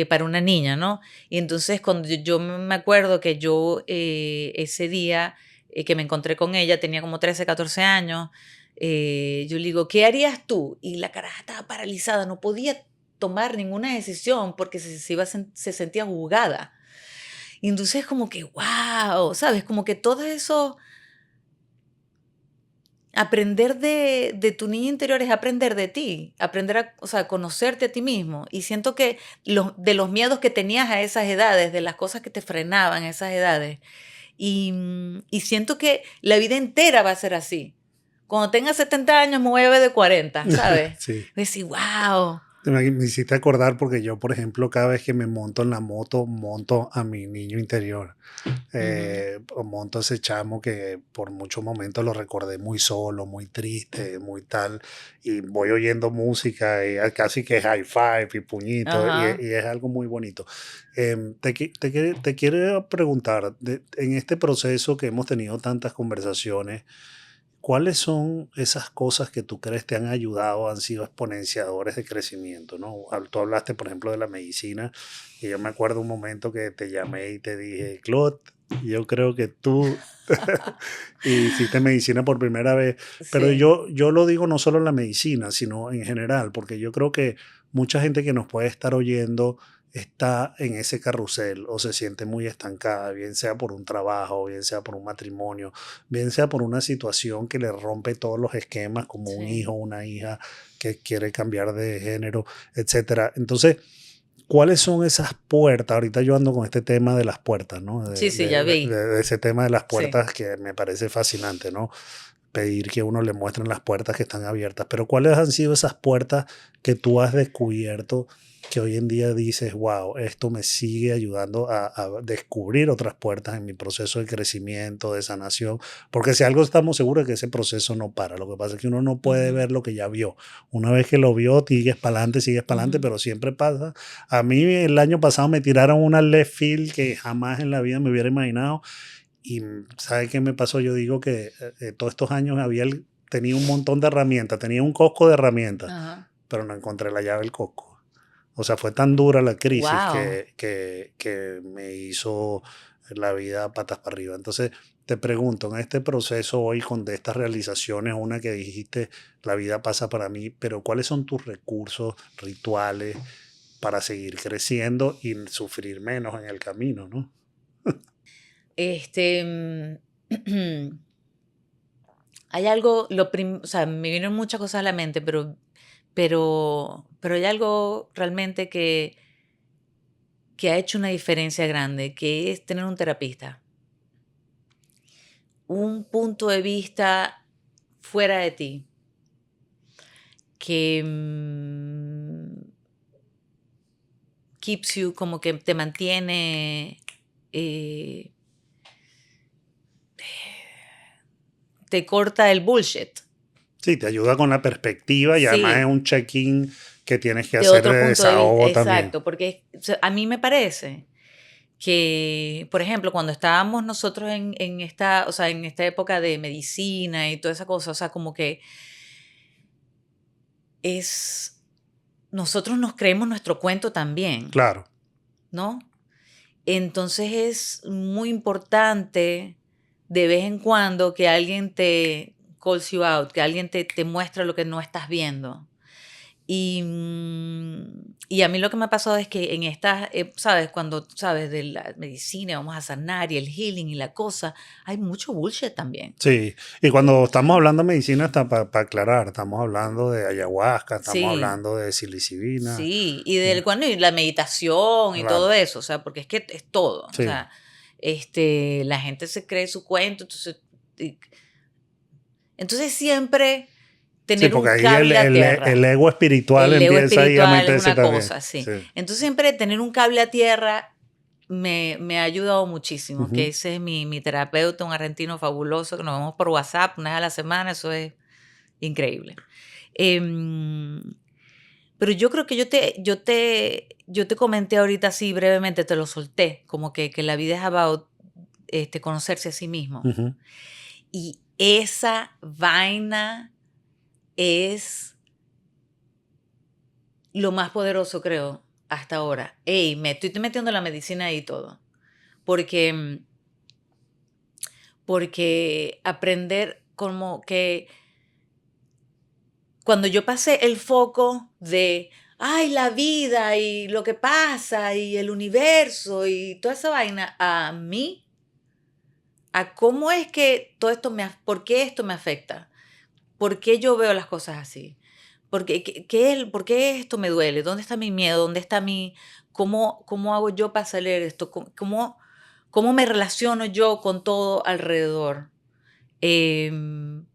para una niña, ¿no? Y entonces cuando yo me acuerdo que yo ese día que me encontré con ella, tenía como 13, 14 años, yo le digo, ¿qué harías tú? Y la caraja estaba paralizada, no podía tomar ninguna decisión porque se sentía juzgada. Y entonces como que, wow, ¿sabes? Como que todo eso, aprender de tu niña interior es aprender de ti, aprender o sea, conocerte a ti mismo. Y siento que de los miedos que tenías a esas edades, de las cosas que te frenaban a esas edades, y siento que la vida entera va a ser así. Cuando tenga 70 años me voy a ver de 40, ¿sabes? Sí. Voy a decir, wow. Me hiciste acordar porque yo, por ejemplo, cada vez que me monto en la moto, monto a mi niño interior. Ujú, O monto ese chamo que por muchos momentos lo recordé muy solo, muy triste, muy tal, y voy oyendo música y casi que high five y puñito, ajá. y es algo muy bonito. Te quiero preguntar, en este proceso que hemos tenido tantas conversaciones, ¿cuáles son esas cosas que tú crees te han ayudado, han sido exponenciadores de crecimiento, ¿no? Tú hablaste, por ejemplo, de la medicina, y yo me acuerdo un momento que te llamé y te dije, Claude, yo creo que tú hiciste medicina por primera vez, pero Sí, yo lo digo no solo en la medicina, sino en general, porque yo creo que mucha gente que nos puede estar oyendo está en ese carrusel o se siente muy estancada, bien sea por un trabajo, bien sea por un matrimonio, bien sea por una situación que le rompe todos los esquemas, como un sí. hijo, una hija que quiere cambiar de género, etcétera. Entonces, ¿cuáles son esas puertas? Ahorita yo ando con este tema de las puertas, ¿no? Sí, sí, ya vi. De ese tema de las Sí. puertas que me parece fascinante, ¿no? Pedir que uno le muestren las puertas que están abiertas. Pero ¿cuáles han sido esas puertas que tú has descubierto que hoy en día dices, wow, esto me sigue ayudando a descubrir otras puertas en mi proceso de crecimiento, de sanación? Porque si algo estamos seguros es que ese proceso no para. Lo que pasa es que uno no puede Ujú, ver lo que ya vio. Una vez que lo vio, sigues para adelante, ujú. pero siempre pasa. A mí el año pasado me tiraron una left field que jamás en la vida me hubiera imaginado y ¿sabe qué me pasó? Yo digo que todos estos años tenía un montón de herramientas, tenía un cosco de herramientas, Ajá. pero no encontré la llave del cosco. O sea, fue tan dura la crisis Wow. que me hizo la vida patas para arriba. Entonces, te pregunto, en este proceso hoy con de estas realizaciones, una que dijiste, la vida pasa para mí, pero ¿cuáles son tus recursos, rituales para seguir creciendo y sufrir menos en el camino, ¿no? Este, hay algo, o sea, me vienen muchas cosas a la mente, pero hay algo realmente que ha hecho una diferencia grande, que es tener un terapista. un punto de vista fuera de ti que keeps you, como que te mantiene, eh, te corta el bullshit Sí, te ayuda con la perspectiva y además es sí, un check-in que tienes que de hacer de otro punto de vista, desahogo también. exacto, porque o sea, a mí me parece que, por ejemplo, cuando estábamos nosotros en esta, o sea, en esta época de medicina y toda esa cosa, o sea, como que es, nosotros nos creemos nuestro cuento también, Claro, ¿no? Entonces es muy importante de vez en cuando que alguien te calls you out, que alguien te muestra lo que no estás viendo. Y a mí lo que me ha pasado es que en estas, ¿sabes? Cuando, ¿sabes? De la medicina, vamos a sanar y el healing y la cosa, hay mucho bullshit también. sí. Y cuando Mucho. estamos hablando de medicina, está para aclarar, estamos hablando de ayahuasca, estamos Sí, hablando de psilocibina. sí. Y del cuando y la meditación y todo Claro, eso, o sea, porque es que es todo. O sí. sea, la gente se cree su cuento, y- entonces siempre Sí, tener porque un ahí cable a el tierra. ego espiritual El ego empieza ahí a espiritual es meterse una también. cosa, sí. Sí. Entonces siempre tener un cable a tierra me ha ayudado muchísimo, que Ujú. ese es mi terapeuta, un argentino fabuloso, que nos vemos por WhatsApp una vez a la semana, eso es increíble. Em, pero yo creo que yo te comenté ahorita así brevemente, te lo solté, como que la vida es about conocerse a sí mismo. Ujú. Y esa vaina es lo más poderoso, creo, hasta ahora. Ey, me estoy metiendo la medicina ahí y todo. Porque, porque aprender como que cuando yo pasé el foco de, ay, la vida y lo que pasa y el universo y toda esa vaina a mí, a cómo es que todo esto por qué esto me afecta, por qué yo veo las cosas así, por qué esto me duele, dónde está mi miedo, dónde está cómo hago yo para salir de esto, cómo me relaciono yo con todo alrededor. Em,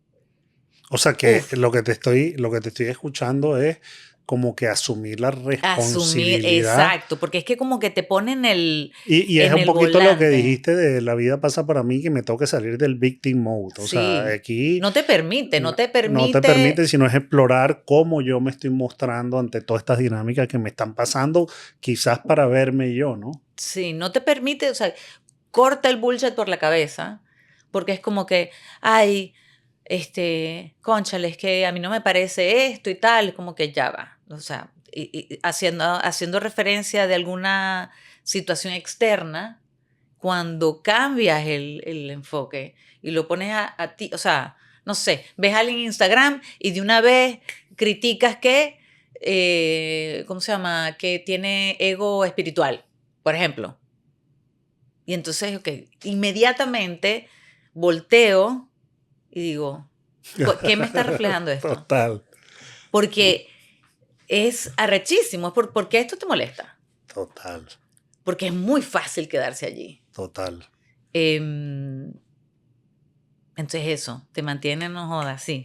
O sea que uf, lo que te estoy escuchando es como que asumir la asumir, responsabilidad. exacto, porque es que como que te ponen Y es en un el poquito lo que volante. dijiste de la vida pasa para mí, que me toca salir del victim mode. O sea, Sí, aquí no te permite, no te no te permite, permite, sino es explorar cómo yo me estoy mostrando ante todas estas dinámicas que me están pasando, quizás para verme yo, ¿no? sí, no te permite, o sea, corta el bullshit por la cabeza, porque es como que, ay, cónchale, es que a mí no me parece esto y tal, como que ya va, o sea, y haciendo referencia de alguna situación externa, cuando cambias el enfoque y lo pones a ti, o sea, no sé, ves a alguien en Instagram y de una vez criticas que, ¿cómo se llama? Que tiene ego espiritual, por ejemplo. Y entonces, ok, inmediatamente volteo y digo, ¿qué me está reflejando esto? Total, Porque es arrechísimo, ¿por qué esto te molesta? total, Porque es muy fácil quedarse allí. total. Em, entonces eso, te mantiene, no jodas, sí.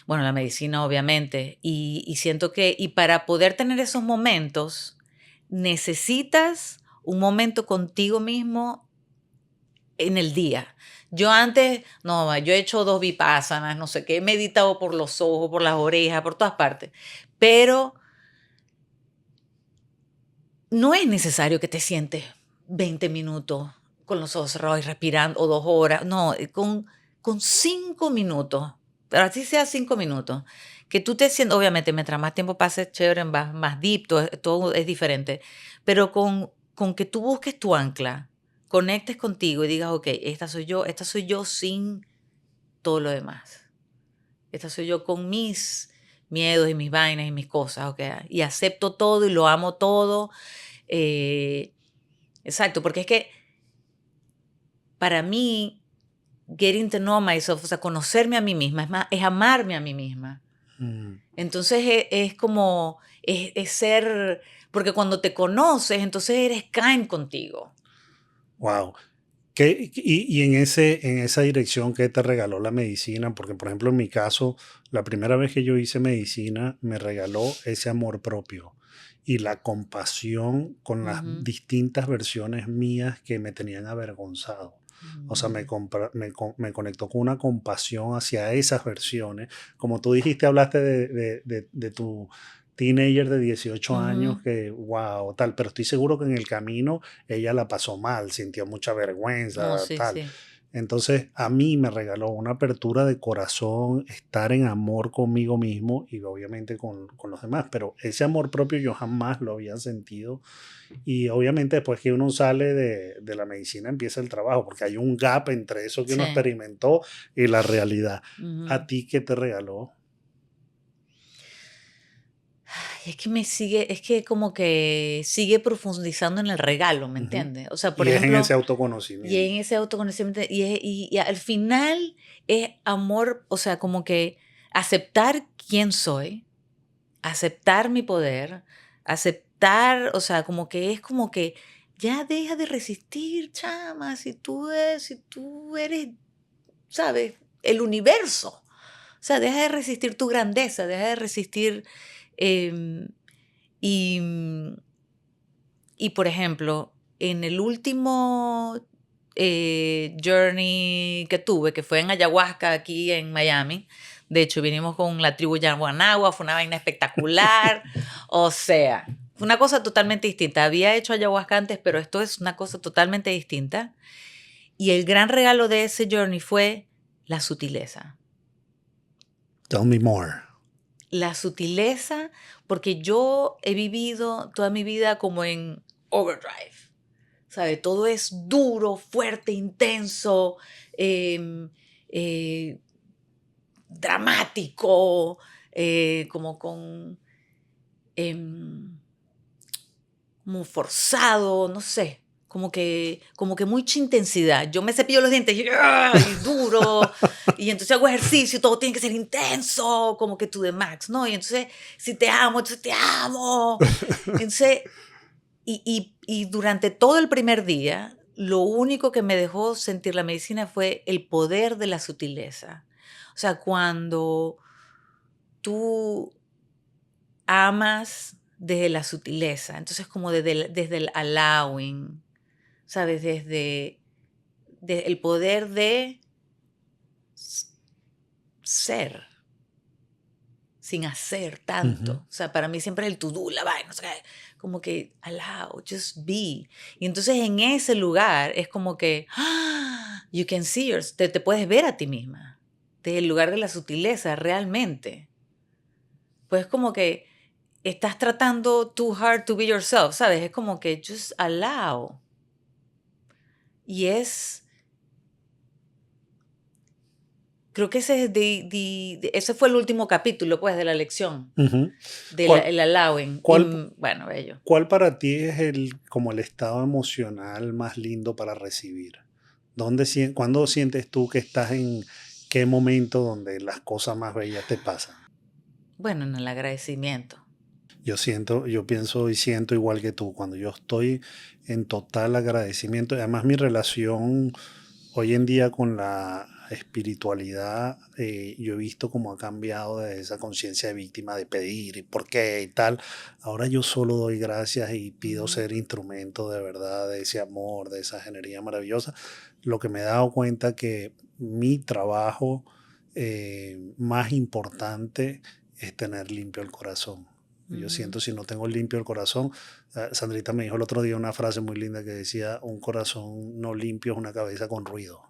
Bueno, la medicina obviamente. Y siento que, y para poder tener esos momentos, necesitas un momento contigo mismo en el día. Yo antes, no, yo he hecho 2 vipassanas, no sé qué, he meditado por los ojos, por las orejas, por todas partes. Pero no es necesario que te sientes 20 minutos con los ojos cerrados y respirando, o 2 horas. No, con 5 minutos, pero así sea 5 minutos, que tú te sientas, obviamente, mientras más tiempo pases, chévere, más deep, todo es diferente, pero con que tú busques tu ancla, conectes contigo y digas, ok, esta soy yo sin todo lo demás. Esta soy yo con mis miedos y mis vainas y mis cosas, ok, y acepto todo y lo amo todo. eh, exacto, porque es que para mí, getting to know myself, o sea, conocerme a mí misma, es amarme a mí misma. Mm, Entonces es como, es ser, porque cuando te conoces, entonces eres kind contigo. wow. Y en esa dirección, ¿qué te regaló la medicina? Porque, por ejemplo, en mi caso, la primera vez que yo hice medicina, me regaló ese amor propio y la compasión con las Ujú, distintas versiones mías que me tenían avergonzado. O sea, ujú, me conectó con una compasión hacia esas versiones. Como tú dijiste, hablaste de tu teenager de 18 años ujú. que, wow, tal, pero estoy seguro que en el camino ella la pasó mal, sintió mucha No, vergüenza, sí, tal. sí. Entonces, a mí me regaló una apertura de corazón, estar en amor conmigo mismo y obviamente con los demás, pero ese amor propio yo jamás lo había sentido y obviamente después que uno sale de la medicina empieza el trabajo, porque hay un gap entre eso que uno Sí. experimentó y la realidad. Ujú. ¿A ti qué te regaló? Y es que me sigue, es que como que sigue profundizando en el regalo, ¿me Ujú. entiendes? O sea, por Y es en ese ejemplo, y en autoconocimiento. ese autoconocimiento, y al final es amor, o sea, como que aceptar quién soy, aceptar mi poder, aceptar, o sea, como que es como que ya deja de resistir, chama, si tú eres, ¿sabes? El universo. O sea, deja de resistir tu grandeza, deja de resistir. em, y, y, por ejemplo, en el último journey que tuve, que fue en ayahuasca aquí en Miami, de hecho vinimos con la tribu Yaguanagua, fue una vaina espectacular, o sea, fue una cosa totalmente distinta. Había hecho ayahuasca antes, pero esto es una cosa totalmente distinta. Y el gran regalo de ese journey fue la sutileza. Tell me more. La sutileza, porque yo he vivido toda mi vida como en overdrive, ¿sabe? Todo es duro, fuerte, intenso, em, eh, dramático, como con, em, como forzado, no sé, como que mucha intensidad. Yo me cepillo los dientes y, ¡ah! Y duro, y entonces hago ejercicio, todo tiene que ser intenso, como que to the max, ¿no? Y entonces, si te amo, entonces te amo. Entonces, y durante todo el primer día, lo único que me dejó sentir la medicina fue el poder de la sutileza. O sea, cuando tú amas desde la sutileza, entonces como desde el allowing, ¿sabes? Desde el poder de s- ser sin hacer Ujú. tanto. O sea, para mí siempre es el to-do, la vaina, no sé qué, como que allow, just be. Y entonces en ese lugar es como que you can see te puedes ver a ti misma, desde el lugar de la sutileza realmente. Pues como que estás tratando too hard to be yourself, ¿sabes? Es como que just allow. Y es, creo que ese fue el último capítulo, pues, de la lección, Ujú. del ¿Cuál, el allowing. Y cuál, bueno, bello. ¿Cuál para ti es como el estado emocional más lindo para recibir? ¿Cuándo sientes tú que estás en qué momento donde las cosas más bellas te pasan? Bueno, en el agradecimiento. Yo pienso y siento igual que tú, cuando yo estoy en total agradecimiento, y además mi relación hoy en día con la espiritualidad, yo he visto cómo ha cambiado de esa conciencia de víctima, de pedir y por qué y tal. Ahora yo solo doy gracias y pido Ujú, ser instrumento de verdad de ese amor, de esa energía maravillosa. Lo que me he dado cuenta que mi trabajo más importante es tener limpio el corazón. Yo ujú, siento si no tengo limpio el corazón, Sandrita me dijo el otro día una frase muy linda que decía, un corazón no limpio es una cabeza con ruido.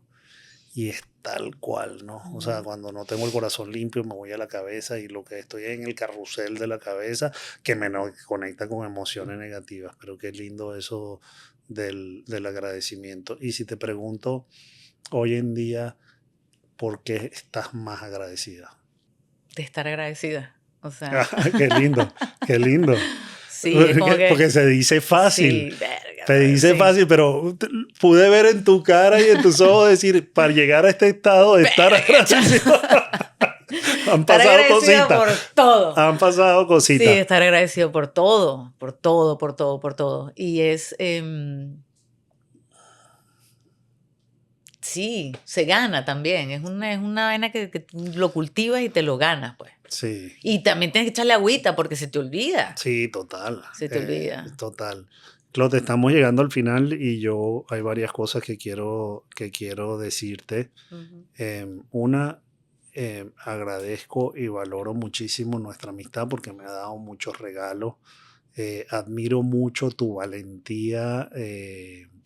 Y es tal cual, ¿no? O sea, ujú. cuando no tengo el corazón limpio me voy a la cabeza y lo que estoy en el carrusel de la cabeza que me conecta con emociones negativas. Pero qué lindo eso del agradecimiento. Y si te pregunto hoy en día, ¿por qué estás más agradecida? De estar agradecida. O sea, Qué lindo, qué lindo. sí, es como Porque que, se dice fácil, sí, verga, se dice sí. fácil, pero pude ver en tu cara y en tus ojos decir, para llegar a este estado de estar Verga, agradecido, han estar pasado agradecida cositas, por todo. han pasado Sí, cositas. estar agradecido por todo, por todo, por todo, por todo. Y es, sí, se gana también. Es una vaina que tú lo cultivas y te lo ganas, pues. Sí, Y también tienes que echarle agüita porque se te olvida. sí, total, Se te olvida. total. Claude, estamos llegando al final y yo hay varias cosas que quiero decirte. Ujú. Una, agradezco y valoro muchísimo nuestra amistad porque me ha dado muchos regalos. Admiro mucho tu valentía.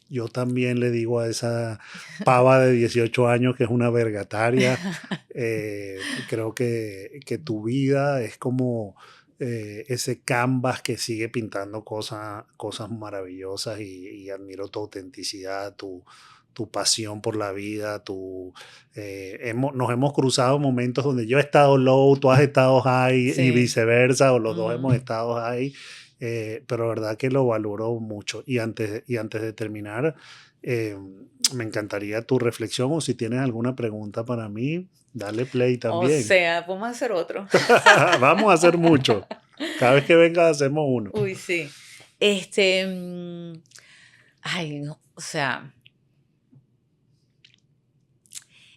Yo también le digo a esa pava de 18 años que es una vergataria. Creo que tu vida es como ese canvas que sigue pintando cosas maravillosas y admiro tu autenticidad, tu pasión por la vida, nos hemos cruzado en momentos donde yo he estado low, tú has estado high y Sí. viceversa, o los dos Ujú. hemos estado high, pero verdad que lo valoro mucho. Y antes de terminar, eh, me encantaría tu reflexión o si tienes alguna pregunta para mí, dale play O también. sea, vamos a hacer otro. Vamos a hacer mucho. Cada vez que vengas hacemos uno. Uy, sí. Este, ay, no, o sea,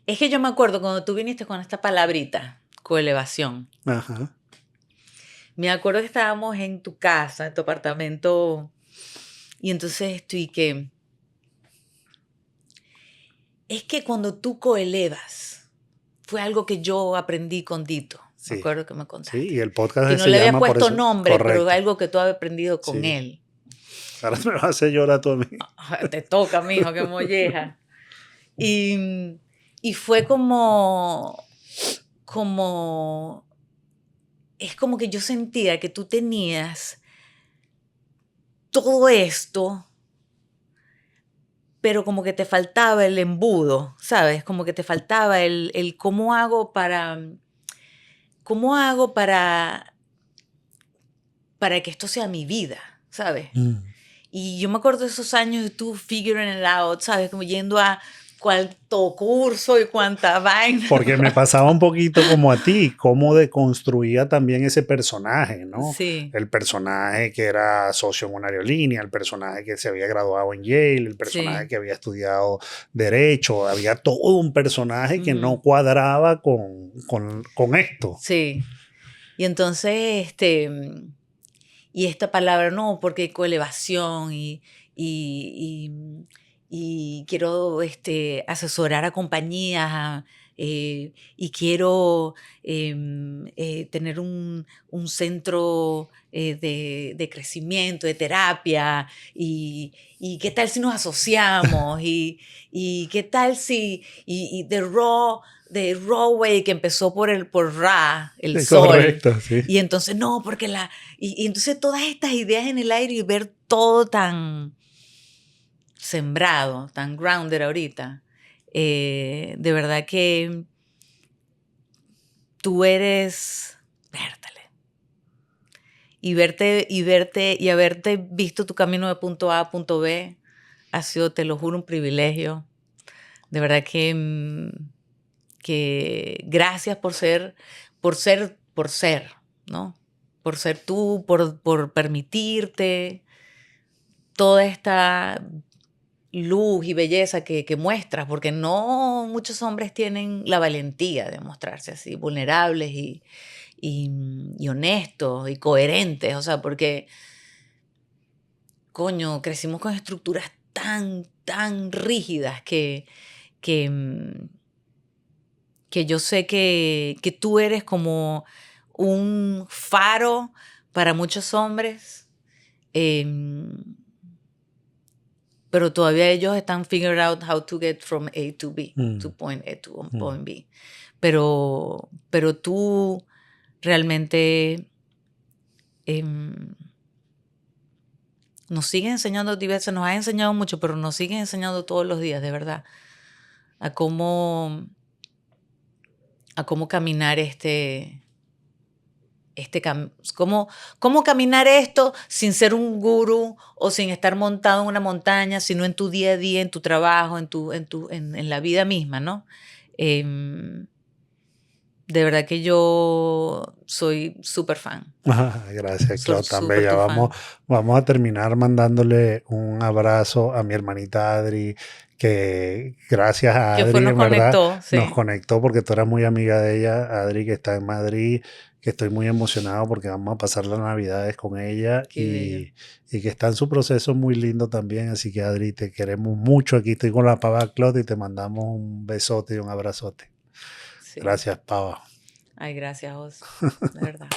es que yo me acuerdo cuando tú viniste con esta palabrita, coelevación. Ajá. Me acuerdo que estábamos en tu casa, en tu apartamento, y entonces estoy que es que cuando tú coelevas, fue algo que yo aprendí con Dito. Me Sí, acuerdo que me sí, contaste. y el Que podcast no se le había llama por puesto eso. nombre, pero Correcto. algo que tú has aprendido con Sí. él. Ahora me vas a hacer llorar tú a mí. Te toca, mijo, qué molleja. Y, y fue como, es como que yo sentía que tú tenías todo esto, pero como que te faltaba el embudo, ¿sabes? Como que te faltaba el cómo hago para que esto sea mi vida, ¿sabes? Mm. Y yo me acuerdo de esos años de tú figuring it out, ¿sabes? Como yendo a cuánto curso y cuánta vaina. Porque me pasaba un poquito como a ti, cómo deconstruía también ese personaje, ¿no? Sí, El personaje que era socio en una aerolínea, el personaje que se había graduado en Yale, el personaje sí. que había estudiado Derecho, había todo un personaje que Ujú. no cuadraba con esto. Sí. Y entonces, y esta palabra, no, porque hay coelevación y, y quiero asesorar a compañías y quiero tener un centro de crecimiento, de terapia y qué tal si nos asociamos y qué tal si, y The Raw Way que empezó por Ra, el sol, Correcto, sí. y entonces no, porque y entonces todas estas ideas en el aire y ver todo tan sembrado, tan grounded ahorita, de verdad que tú eres, vértale, y haberte visto tu camino de punto A a punto B ha sido, te lo juro, un privilegio. De verdad que gracias por ser, ¿no? Por ser tú, por permitirte toda esta luz y belleza que muestras, porque no muchos hombres tienen la valentía de mostrarse así, vulnerables y honestos y coherentes, o sea, porque, coño, crecimos con estructuras tan rígidas que, que yo sé que tú eres como un faro para muchos hombres, em, pero todavía ellos están figuring out how to get from A to B, to Mm, point A to mm. point B. Pero tú realmente em, nos sigues enseñando diversas, nos has enseñado mucho, pero nos sigues enseñando todos los días, de verdad, a cómo, a cómo caminar cómo caminar esto sin ser un gurú o sin estar montado en una montaña, sino en tu día a día, en tu trabajo, en la vida misma, ¿no? Em, de verdad que yo soy súper fan, Gracias, soy Clau, tan súper bella. tu Vamos, fan. vamos a terminar mandándole un abrazo a mi hermanita Adri, que gracias a Que fue, Adri, nos en verdad, conectó, nos sí. conectó porque tú eras muy amiga de ella, Adri que está en Madrid, que estoy muy emocionado porque vamos a pasar las Navidades con ella Qué bello. y que está en su proceso muy lindo también, así que Adri, te queremos mucho, aquí estoy con la Pava Clot y te mandamos un besote y un abrazote. Sí. Gracias, Pava. Ay, gracias, Os. De verdad.